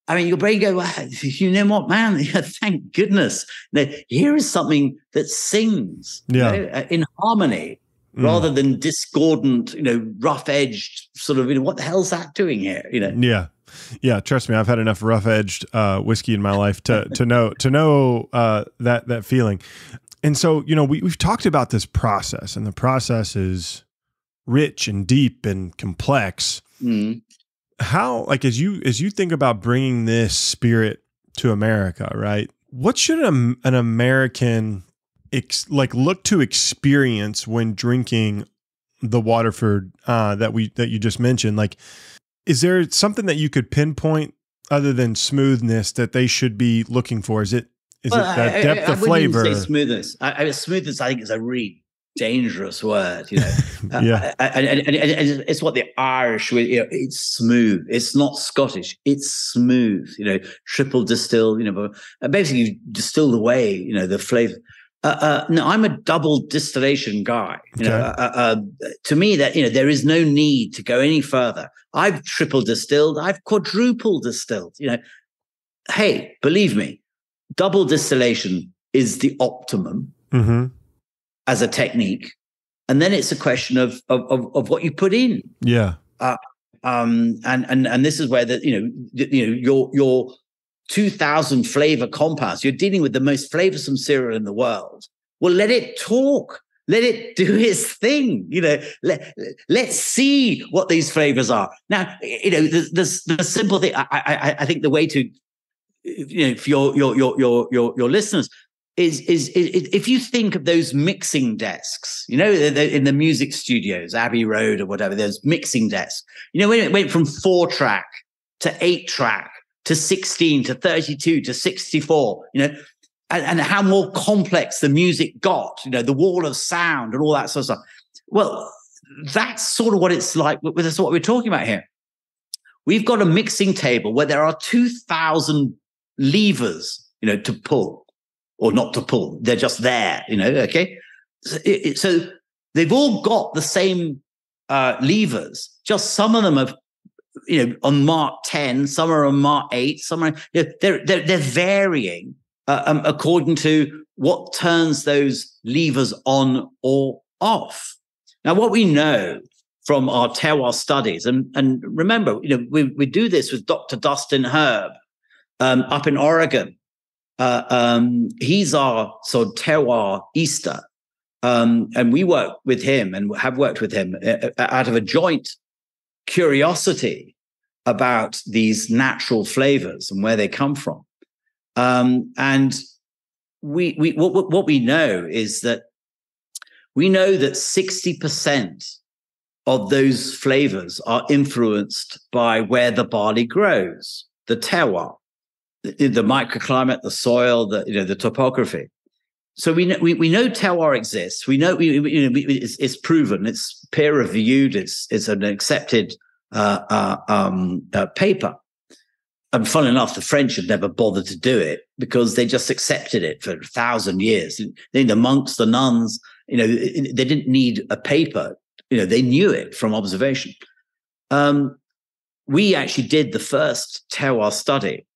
S2: I mean, your brain go, well, you know what, man? Thank goodness. Here is something that sings in harmony rather than discordant, rough-edged sort of, what the hell's that doing here?
S1: Yeah. Yeah. Trust me, I've had enough rough-edged whiskey in my life to know that feeling. And so, we've talked about this process, and the process is rich and deep and complex.
S2: Mm.
S1: How, like, as you think about bringing this spirit to America, right? What should an American look to experience when drinking the Waterford that you just mentioned? Like, is there something that you could pinpoint other than smoothness that they should be looking for? Is it that depth of flavor?
S2: I wouldn't say smoothness. Smoothness, I think, is a really dangerous word,
S1: Yeah.
S2: And it's what the Irish, it's smooth. It's not Scottish. It's smooth, triple distilled, but basically you distill away, the flavor. No, I'm a double distillation guy. To me, that there is no need to go any further. I've triple distilled. I've quadruple distilled. Hey, believe me, double distillation is the optimum.
S1: Mm-hmm.
S2: As a technique, and then it's a question of what you put in.
S1: Yeah.
S2: And this is where your 2,000 flavor compounds. You're dealing with the most flavorsome cereal in the world. Well, let it talk. Let it do its thing. Let's see what these flavors are. Now, the simple thing. I think the way to, for your listeners. Is if you think of those mixing desks, in the music studios, Abbey Road or whatever, there's mixing desks. When it went from 4-track to 8-track to 16 to 32 to 64, and how more complex the music got, the wall of sound and all that sort of stuff. Well, that's sort of what it's like. That's what we're talking about here. We've got a mixing table where there are 2,000 levers, to pull. Or not to pull, they're just there, okay? So they've all got the same levers, just some of them have, on Mark 10, some are on Mark 8, some are, they're varying according to what turns those levers on or off. Now, what we know from our terroir studies, and remember, we do this with Dr. Dustin Herb up in Oregon. He's our sort of terroir Easter. And we work with him and have worked with him out of a joint curiosity about these natural flavors and where they come from. And what we know is that 60% of those flavors are influenced by where the barley grows, the terroir. The microclimate, the soil, the topography. So we know terroir exists. We know it's proven. It's peer reviewed. It's an accepted paper. And funnily enough, the French had never bothered to do it because they just accepted it for 1,000 years. The monks, the nuns, they didn't need a paper they knew it from observation. We actually did the first terroir study.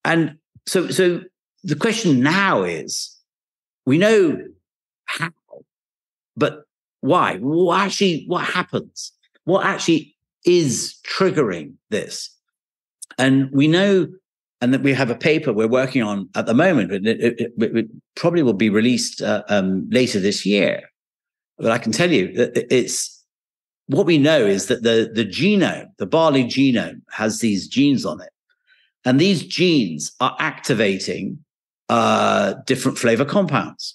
S2: And so the question now is, we know how, but why? What happens? What actually is triggering this? And we know, and that we have a paper we're working on at the moment, but it probably will be released later this year. But I can tell you that it's what we know is that the genome, the barley genome, has these genes on it, and these genes are activating different flavor compounds,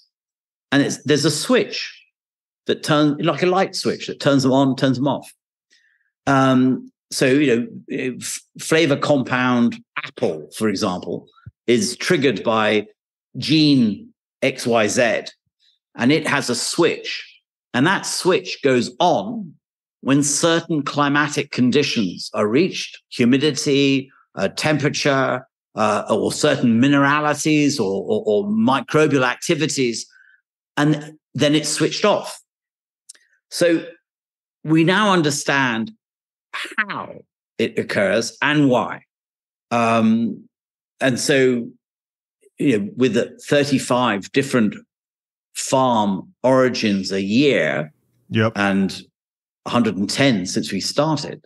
S2: and there's a switch that turns, like a light switch, that turns them on, turns them off. So, flavor compound apple, for example, is triggered by gene XYZ, and it has a switch. And that switch goes on when certain climatic conditions are reached, humidity, temperature, or certain mineralities or microbial activities, and then it's switched off. So we now understand how it occurs and why. And so, with the 35 different farm origins a year, and 110 since we started,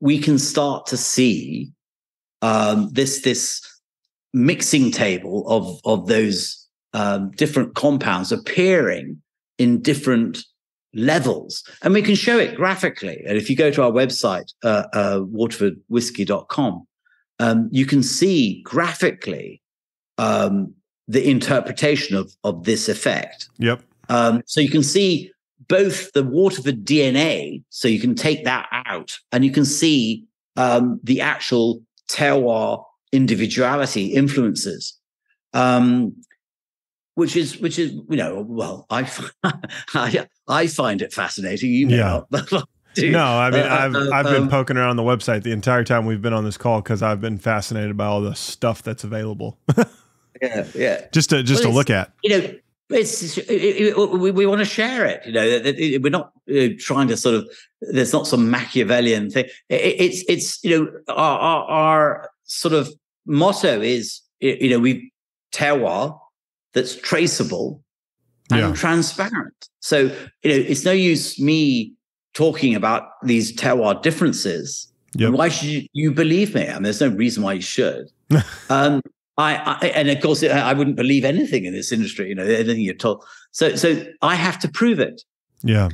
S2: we can start to see this mixing table of those different compounds appearing in different levels, and we can show it graphically. And if you go to our website, waterfordwhisky.com, you can see graphically the interpretation of this effect. So you can see both the Waterford DNA, so you can take that out, and you can see the actual terroir individuality influences, which is well, I find it fascinating. You may not.
S1: No, I mean, I've been poking around the website the entire time we've been on this call because I've been fascinated by all the stuff that's available. Just to look at. We want to share it. We're not trying to sort of. There's not some Machiavellian thing. It's our sort of motto is we terroir that's traceable and transparent. So it's no use me talking about these terroir differences. Why should you believe me? I mean, there's no reason why you should. And of course, I wouldn't believe anything in this industry, anything you're told. So I have to prove it.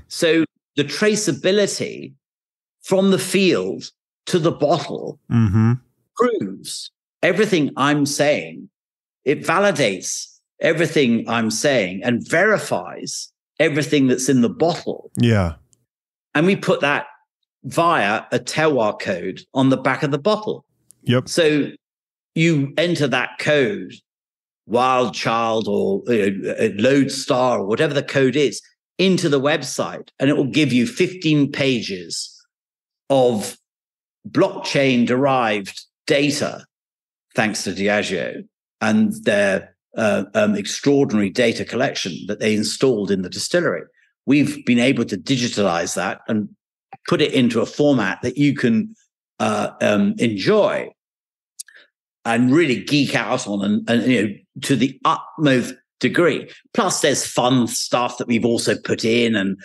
S1: So the traceability from the field to the bottle proves everything I'm saying. It validates everything I'm saying and verifies everything that's in the bottle. And we put that via a terroir code on the back of the bottle. So you enter that code, Wild Child or Lodestar or whatever the code is, into the website, and it will give you 15 pages of blockchain-derived data, thanks to Diageo and their extraordinary data collection that they installed in the distillery. We've been able to digitalize that and put it into a format that you can enjoy and really geek out on, and to the utmost degree. Plus, there's fun stuff that we've also put in, and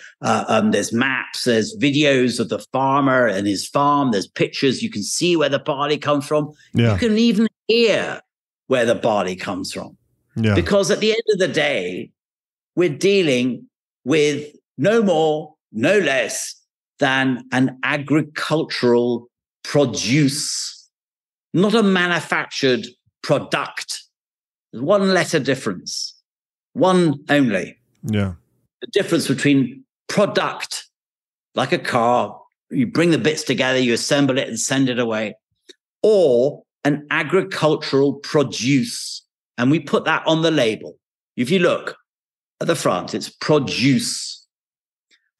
S1: there's maps, there's videos of the farmer and his farm. There's pictures. You can see where the barley comes from. You can even hear where the barley comes from. Because at the end of the day, we're dealing with no more, no less than an agricultural produce, not a manufactured product. There's one letter difference, one only. The difference between product, like a car, you bring the bits together, you assemble it and send it away, or an agricultural produce. And we put that on the label. If you look at the front, it's produce.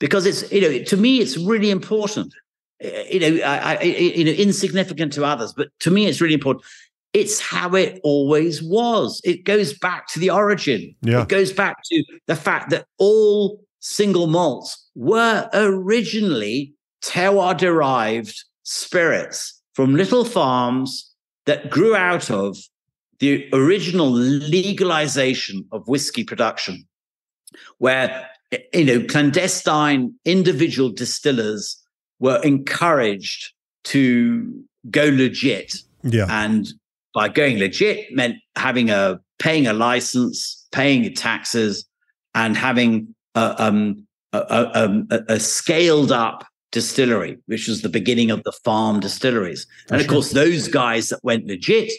S1: Because it's, to me, it's really important. Insignificant to others, but to me, it's really important. It's how it always was. It goes back to the origin. It goes back to the fact that all
S2: single malts were originally terroir-derived spirits from little farms that grew out of the original legalization of whiskey production, where, clandestine individual distillers were encouraged to go legit.
S1: Yeah.
S2: And by going legit meant paying a license, paying taxes, and having a scaled up distillery, which was the beginning of the farm distilleries. And of course, those guys that went legit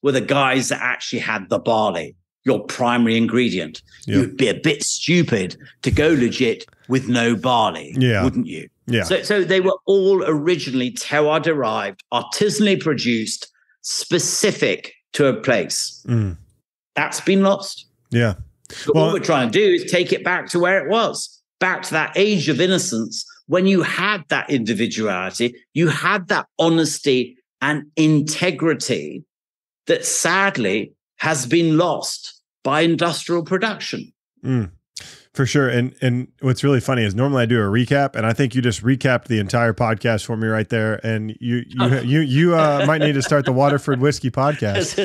S2: were the guys that actually had the barley, your primary ingredient.
S1: Yeah.
S2: You'd be a bit stupid to go legit with no barley, wouldn't you?
S1: Yeah.
S2: So they were all originally terroir-derived, artisanally produced, specific to a place.
S1: Mm.
S2: That's been lost.
S1: Yeah.
S2: So what we're trying to do is take it back to where it was, back to that age of innocence when you had that individuality, you had that honesty and integrity that sadly has been lost by industrial production.
S1: Mm. For sure. And what's really funny is normally I do a recap, and I think you just recapped the entire podcast for me right there. And you might need to start the Waterford Whisky podcast.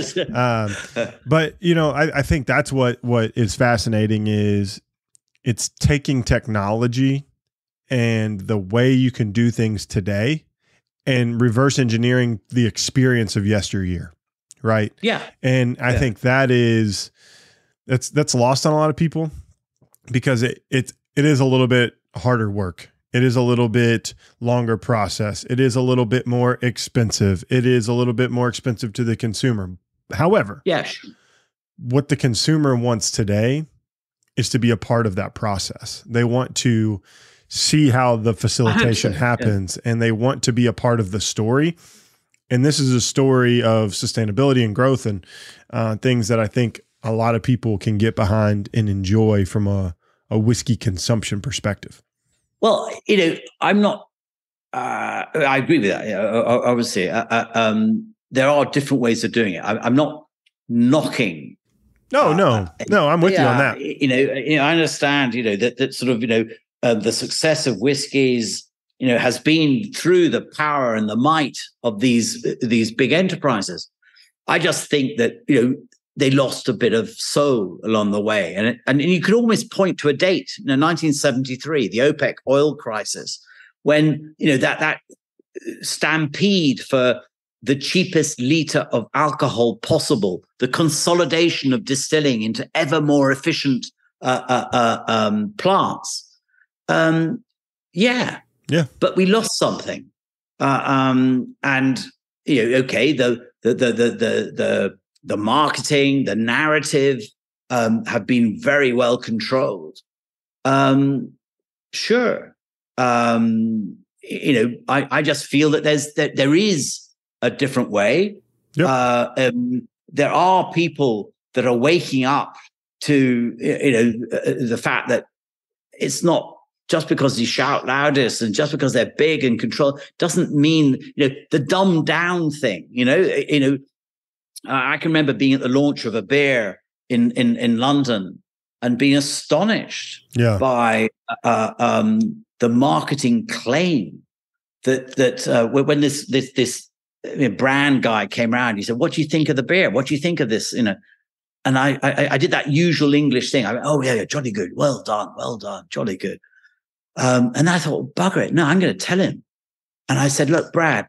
S1: But I think that's what is fascinating is it's taking technology and the way you can do things today and reverse engineering the experience of yesteryear. Right.
S2: Yeah.
S1: And I think that's lost on a lot of people, because it is a little bit harder work. It is a little bit longer process. It is a little bit more expensive. It is a little bit more expensive to the consumer. However, what the consumer wants today is to be a part of that process. They want to see how the facilitation happens, and they want to be a part of the story. And this is a story of sustainability and growth and things that I think a lot of people can get behind and enjoy from a whiskey consumption perspective.
S2: Well, I'm not, I agree with that. Obviously, there are different ways of doing it. I'm not knocking.
S1: No, I'm with you on that.
S2: I understand, that sort of, the success of whiskeys, has been through the power and the might of these big enterprises. I just think that, they lost a bit of soul along the way. And you could almost point to a date, 1973, the OPEC oil crisis, when, that stampede for the cheapest liter of alcohol possible, the consolidation of distilling into ever more efficient plants. Yeah. But we lost something. The marketing, the narrative have been very well controlled. Sure. I just feel that there is a different way. Yep. There are people that are waking up to, the fact that it's not just because you shout loudest and just because they're big and control doesn't mean, the dumbed down thing, I can remember being at the launch of a beer in London and being astonished by the marketing claim that when this brand guy came around, he said, "What do you think of the beer? What do you think of this?" And I did that usual English thing. I went, "Oh yeah, jolly good, well done, jolly good." And I thought, bugger it, no, I'm going to tell him. And I said, "Look, Brad,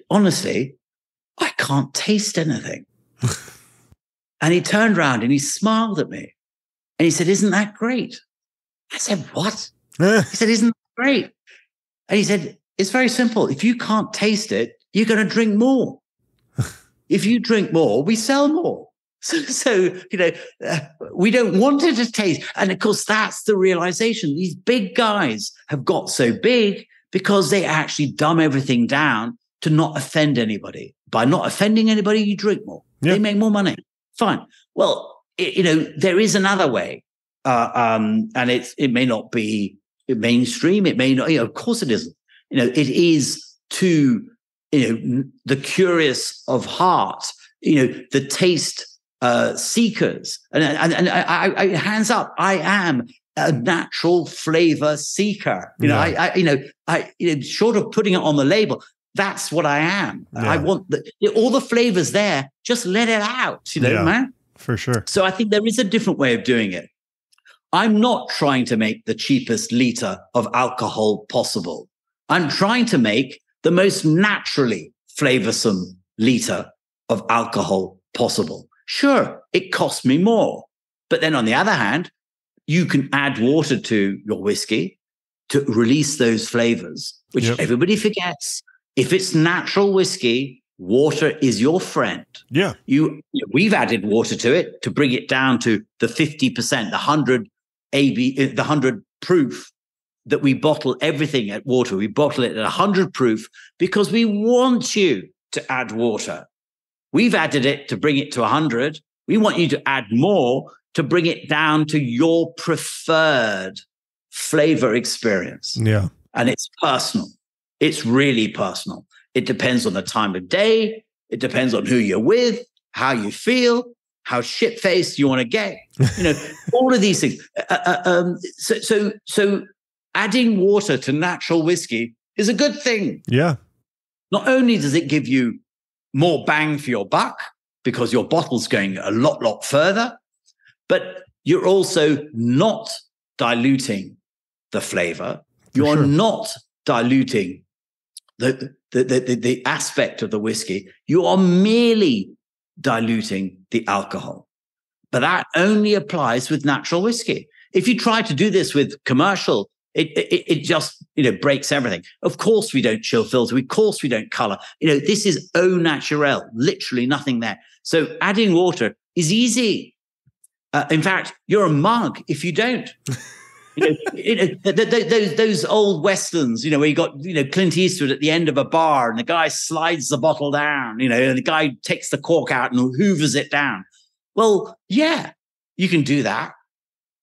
S2: honestly, I can't taste anything." And he turned around and he smiled at me and he said, "Isn't that great?" I said, "What?" He said, "Isn't that great?" And he said, "It's very simple. If you can't taste it, you're going to drink more. If you drink more, we sell more. So we don't want it to taste." And of course, that's the realization. These big guys have got so big because they actually dumb everything down to not offend anybody. By not offending anybody, you drink more. Yeah. They make more money. Fine. Well, there is another way. And it may not be mainstream. It may not, of course it isn't. It is to, the curious of heart, the taste seekers. And I hands up, I am a natural flavor seeker. Short of putting it on the label, that's what I am.
S1: Yeah.
S2: I want all the flavors there. Just let it out, man.
S1: For sure.
S2: So I think there is a different way of doing it. I'm not trying to make the cheapest liter of alcohol possible. I'm trying to make the most naturally flavorsome liter of alcohol possible. Sure, it costs me more. But then on the other hand, you can add water to your whiskey to release those flavors, which everybody forgets. If it's natural whiskey, water is your friend.
S1: Yeah.
S2: We've added water to it to bring it down to the 50%, the 100 the 100 proof that we bottle everything at water. We bottle it at 100 proof because we want you to add water. We've added it to bring it to 100. We want you to add more to bring it down to your preferred flavor experience.
S1: Yeah.
S2: And it's personal. It's really personal. It depends on the time of day. It depends on who you're with, how you feel, how shit-faced you want to get. All of these things. So adding water to natural whiskey is a good thing.
S1: Yeah.
S2: Not only does it give you more bang for your buck because your bottle's going a lot further, but you're also not diluting the flavor. You are not diluting the aspect of the whiskey. You are merely diluting the alcohol. But that only applies with natural whiskey. If you try to do this with commercial, it just breaks everything. Of course we don't chill filter. Of course we don't color. This is au naturel, literally nothing there. So adding water is easy. In fact, you're a mug if you don't. Those old westerns, where you got Clint Eastwood at the end of a bar and the guy slides the bottle down, and the guy takes the cork out and hoovers it down. Well, yeah, you can do that.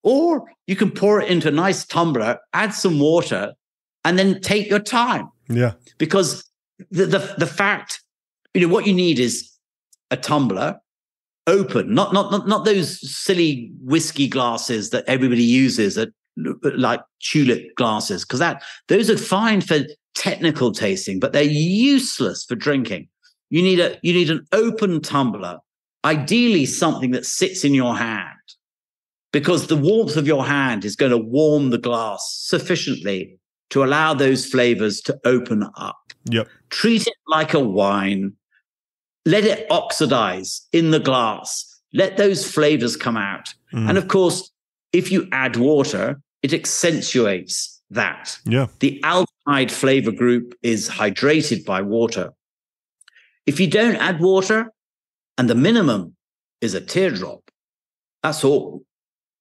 S2: Or you can pour it into a nice tumbler, add some water, and then take your time.
S1: Yeah.
S2: Because the fact, what you need is a tumbler, open, not those silly whiskey glasses that everybody uses that like tulip glasses, because those are fine for technical tasting, but they're useless for drinking. You need an open tumbler, ideally something that sits in your hand, because the warmth of your hand is going to warm the glass sufficiently to allow those flavors to open up.
S1: Yep.
S2: Treat it like a wine. Let it oxidize in the glass. Let those flavors come out. And of course, if you add water, it accentuates that.
S1: Yeah.
S2: The aldehyde flavor group is hydrated by water. If you don't add water, and the minimum is a teardrop, that's all.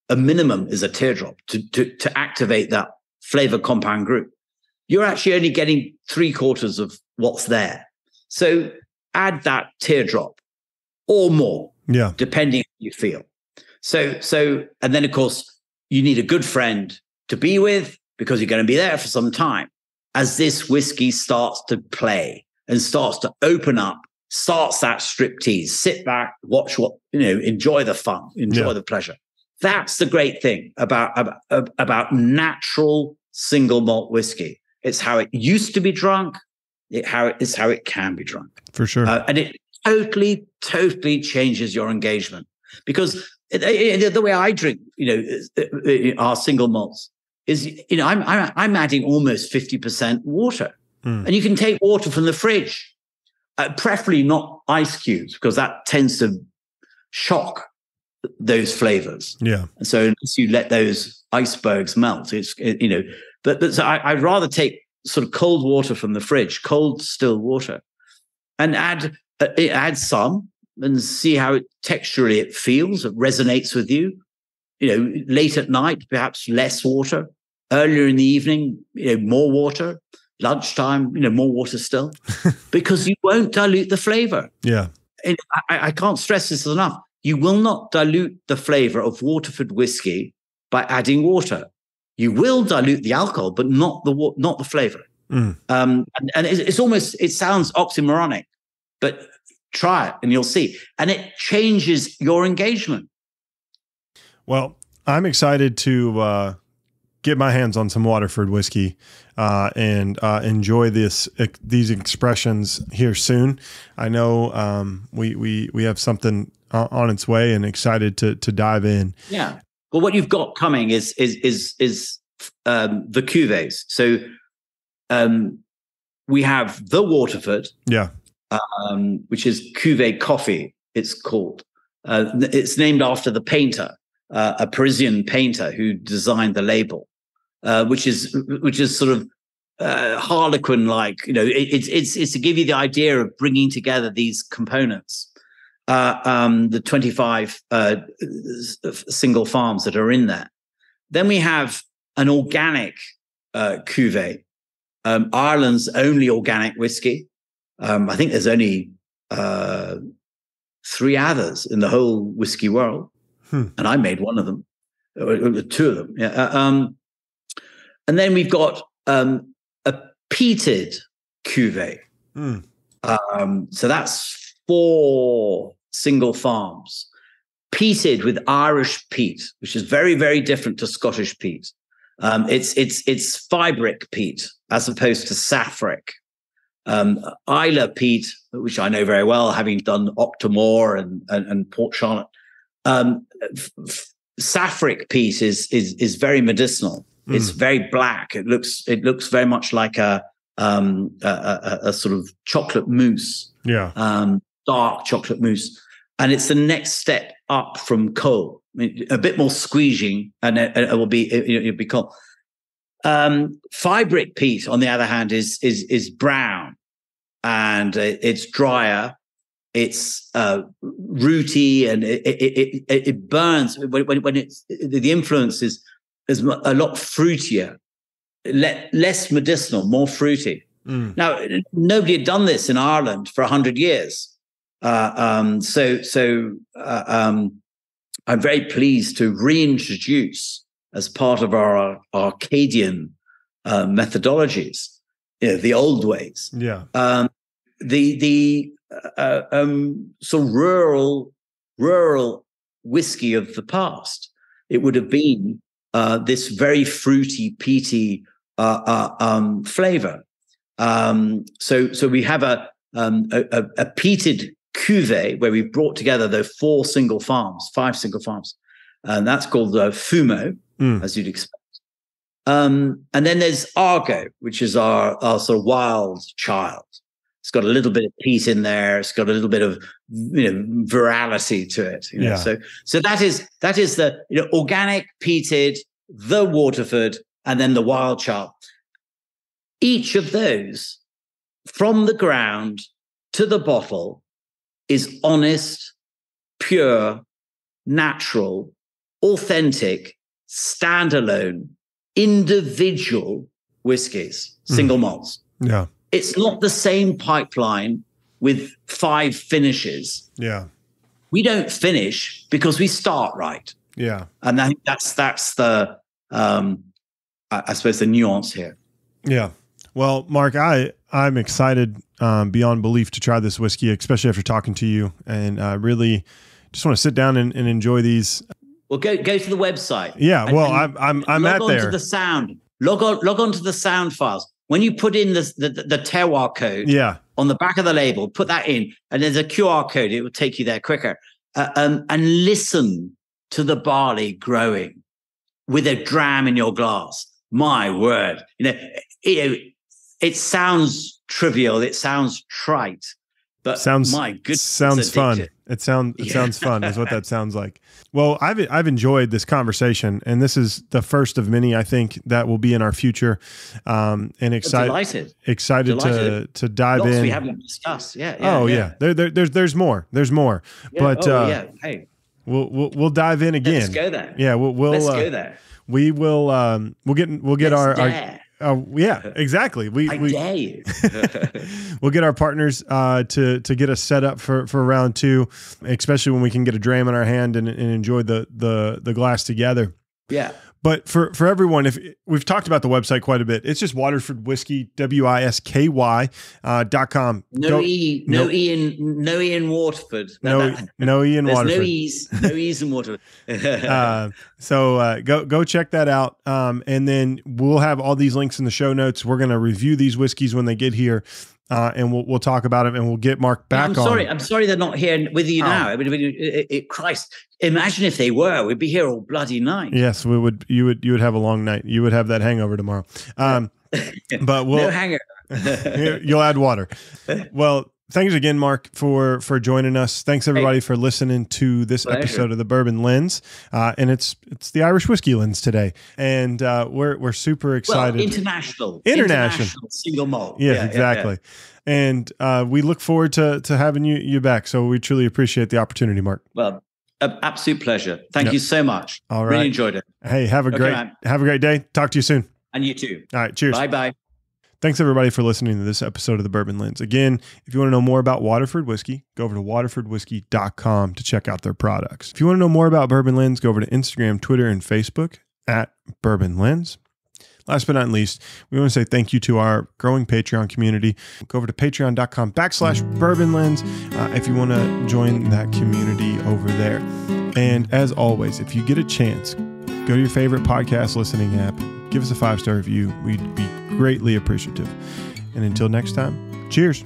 S2: A minimum is a teardrop to activate that flavor compound group. You're actually only getting 3/4 of what's there. So add that teardrop or more, depending on how you feel. So, and then of course, you need a good friend to be with because you're going to be there for some time. As this whiskey starts to play and starts to open up, starts that striptease, sit back, watch enjoy the fun, enjoy the pleasure. That's the great thing about natural single malt whiskey. It's how it used to be drunk. It's how it can be drunk.
S1: For sure.
S2: And it totally changes your engagement. Because the way I drink, our single malts is, I'm adding almost 50% water. And you can take water from the fridge, preferably not ice cubes, because that tends to shock those flavors.
S1: Yeah.
S2: And so unless you let those icebergs melt, but so I'd rather take sort of cold water from the fridge, cold still water, and add some and see how texturally it feels, it resonates with you. Late at night, perhaps less water. Earlier in the evening, more water. Lunchtime, more water still, because you won't dilute the flavor.
S1: Yeah.
S2: And I can't stress this enough. You will not dilute the flavor of Waterford whiskey by adding water. You will dilute the alcohol, but not the flavor. And it's almost, it sounds oxymoronic, but try it and you'll see. And it changes your engagement.
S1: Well, I'm excited to get my hands on some Waterford whiskey and enjoy these expressions here soon. I know we have something on its way, and excited to dive in.
S2: Yeah. Well, what you've got coming is the Cuvées. So we have the Waterford, which is Cuvée coffee. It's called. It's named after the painter, a Parisian painter who designed the label, which is sort of Harlequin-like. It's to give you the idea of bringing together these components. The 25 single farms that are in there. Then we have an organic cuvée, Ireland's only organic whiskey. I think there's only 3 others in the whole whiskey world, and I made one of them, or 2 of them. Yeah. And then we've got a peated cuvée. So that's 4 single farms, peated with Irish peat, which is very, very different to Scottish peat. It's fibric peat as opposed to saffric. Isla peat, which I know very well, having done Octomore and Port Charlotte. Saffric peat is very medicinal. It's very black. It looks very much like a sort of chocolate mousse. Yeah. Dark chocolate mousse. And it's the next step up from coal. I mean, a bit more squeezing, and it will be it'll be coal. Fibric peat, on the other hand, is brown, and it's drier. It's rooty, and it burns when it's the influence is a lot fruitier, less medicinal, more fruity. Now, nobody had done this in Ireland for 100 years. So I'm very pleased to reintroduce, as part of our Arcadian methodologies, the old ways. Yeah. The sort of rural whiskey of the past. It would have been this very fruity, peaty flavor. So we have a peated cuvée where we brought together the 5 single farms, and that's called the Fumo, as you'd expect. And then there's Argo, which is our sort of wild child. It's got a little bit of peat in there. It's got a little bit of virality to it. Yeah. So that is the organic, peated, the Waterford, and then the wild child. Each of those, from the ground to the bottle, is honest, pure, natural, authentic, standalone, individual whiskies, single malts. Yeah. It's not the same pipeline with 5 finishes. Yeah. We don't finish because we start right. Yeah. And I think that's the I suppose the nuance here. Yeah. Well, Mark, I'm excited beyond belief to try this whiskey, especially after talking to you, and really just want to sit down and enjoy these. Well, go to the website. Yeah, well, I'm at there. Log on to the sound files. When you put in the terroir code, on the back of the label, put that in, and there's a QR code. It will take you there quicker. And listen to the barley growing with a dram in your glass. My word, it sounds trivial. It sounds trite, but my goodness, sounds fun. It sounds fun is what that sounds like. Well, I've enjoyed this conversation, and this is the first of many, I think, that will be in our future. And excited to dive in. Lots we haven't discussed. Yeah. There's more. There's more. Yeah. But hey, we'll dive in again. Let's go there. Yeah, let's go there. We will. We'll get our. Yeah, exactly. I dare you. We'll get our partners to get us set up for round 2, especially when we can get a dram in our hand and enjoy the glass together. Yeah.
S1: But for everyone, if we've talked about the website quite a bit, it's just Waterford Whisky, WISKY.com.
S2: No E in Waterford.
S1: No E in Waterford.
S2: No E's in Waterford.
S1: So go check that out. And then we'll have all these links in the show notes. We're going to review these whiskeys when they get here. And we'll talk about it, and we'll get Mark back on.
S2: I'm sorry they're not here with you now. I mean, Christ, imagine if they were. We'd be here all bloody night.
S1: Yes, we would. You would have a long night. You would have that hangover tomorrow. But
S2: no hangover.
S1: You'll add water. Well, thanks again, Mark, for joining us. Thanks everybody for listening to this episode of the Bourbon Lens. And it's the Irish Whiskey Lens today, and we're super excited.
S2: Well, international single malt.
S1: Yeah, exactly. Yeah. And we look forward to having you back. So we truly appreciate the opportunity, Mark.
S2: Well, absolute pleasure. Thank you so much.
S1: All right,
S2: really enjoyed it.
S1: Hey, have a great day. Talk to you soon.
S2: And you too.
S1: All right, cheers.
S2: Bye.
S1: Thanks, everybody, for listening to this episode of The Bourbon Lens. Again, if you want to know more about Waterford Whiskey, go over to waterfordwhiskey.com to check out their products. If you want to know more about Bourbon Lens, go over to Instagram, Twitter, and Facebook at Bourbon Lens. Last but not least, we want to say thank you to our growing Patreon community. Go over to patreon.com/Bourbon Lens if you want to join that community over there. And as always, if you get a chance, go to your favorite podcast listening app, give us a 5-star review. We'd be greatly appreciative. And until next time, cheers.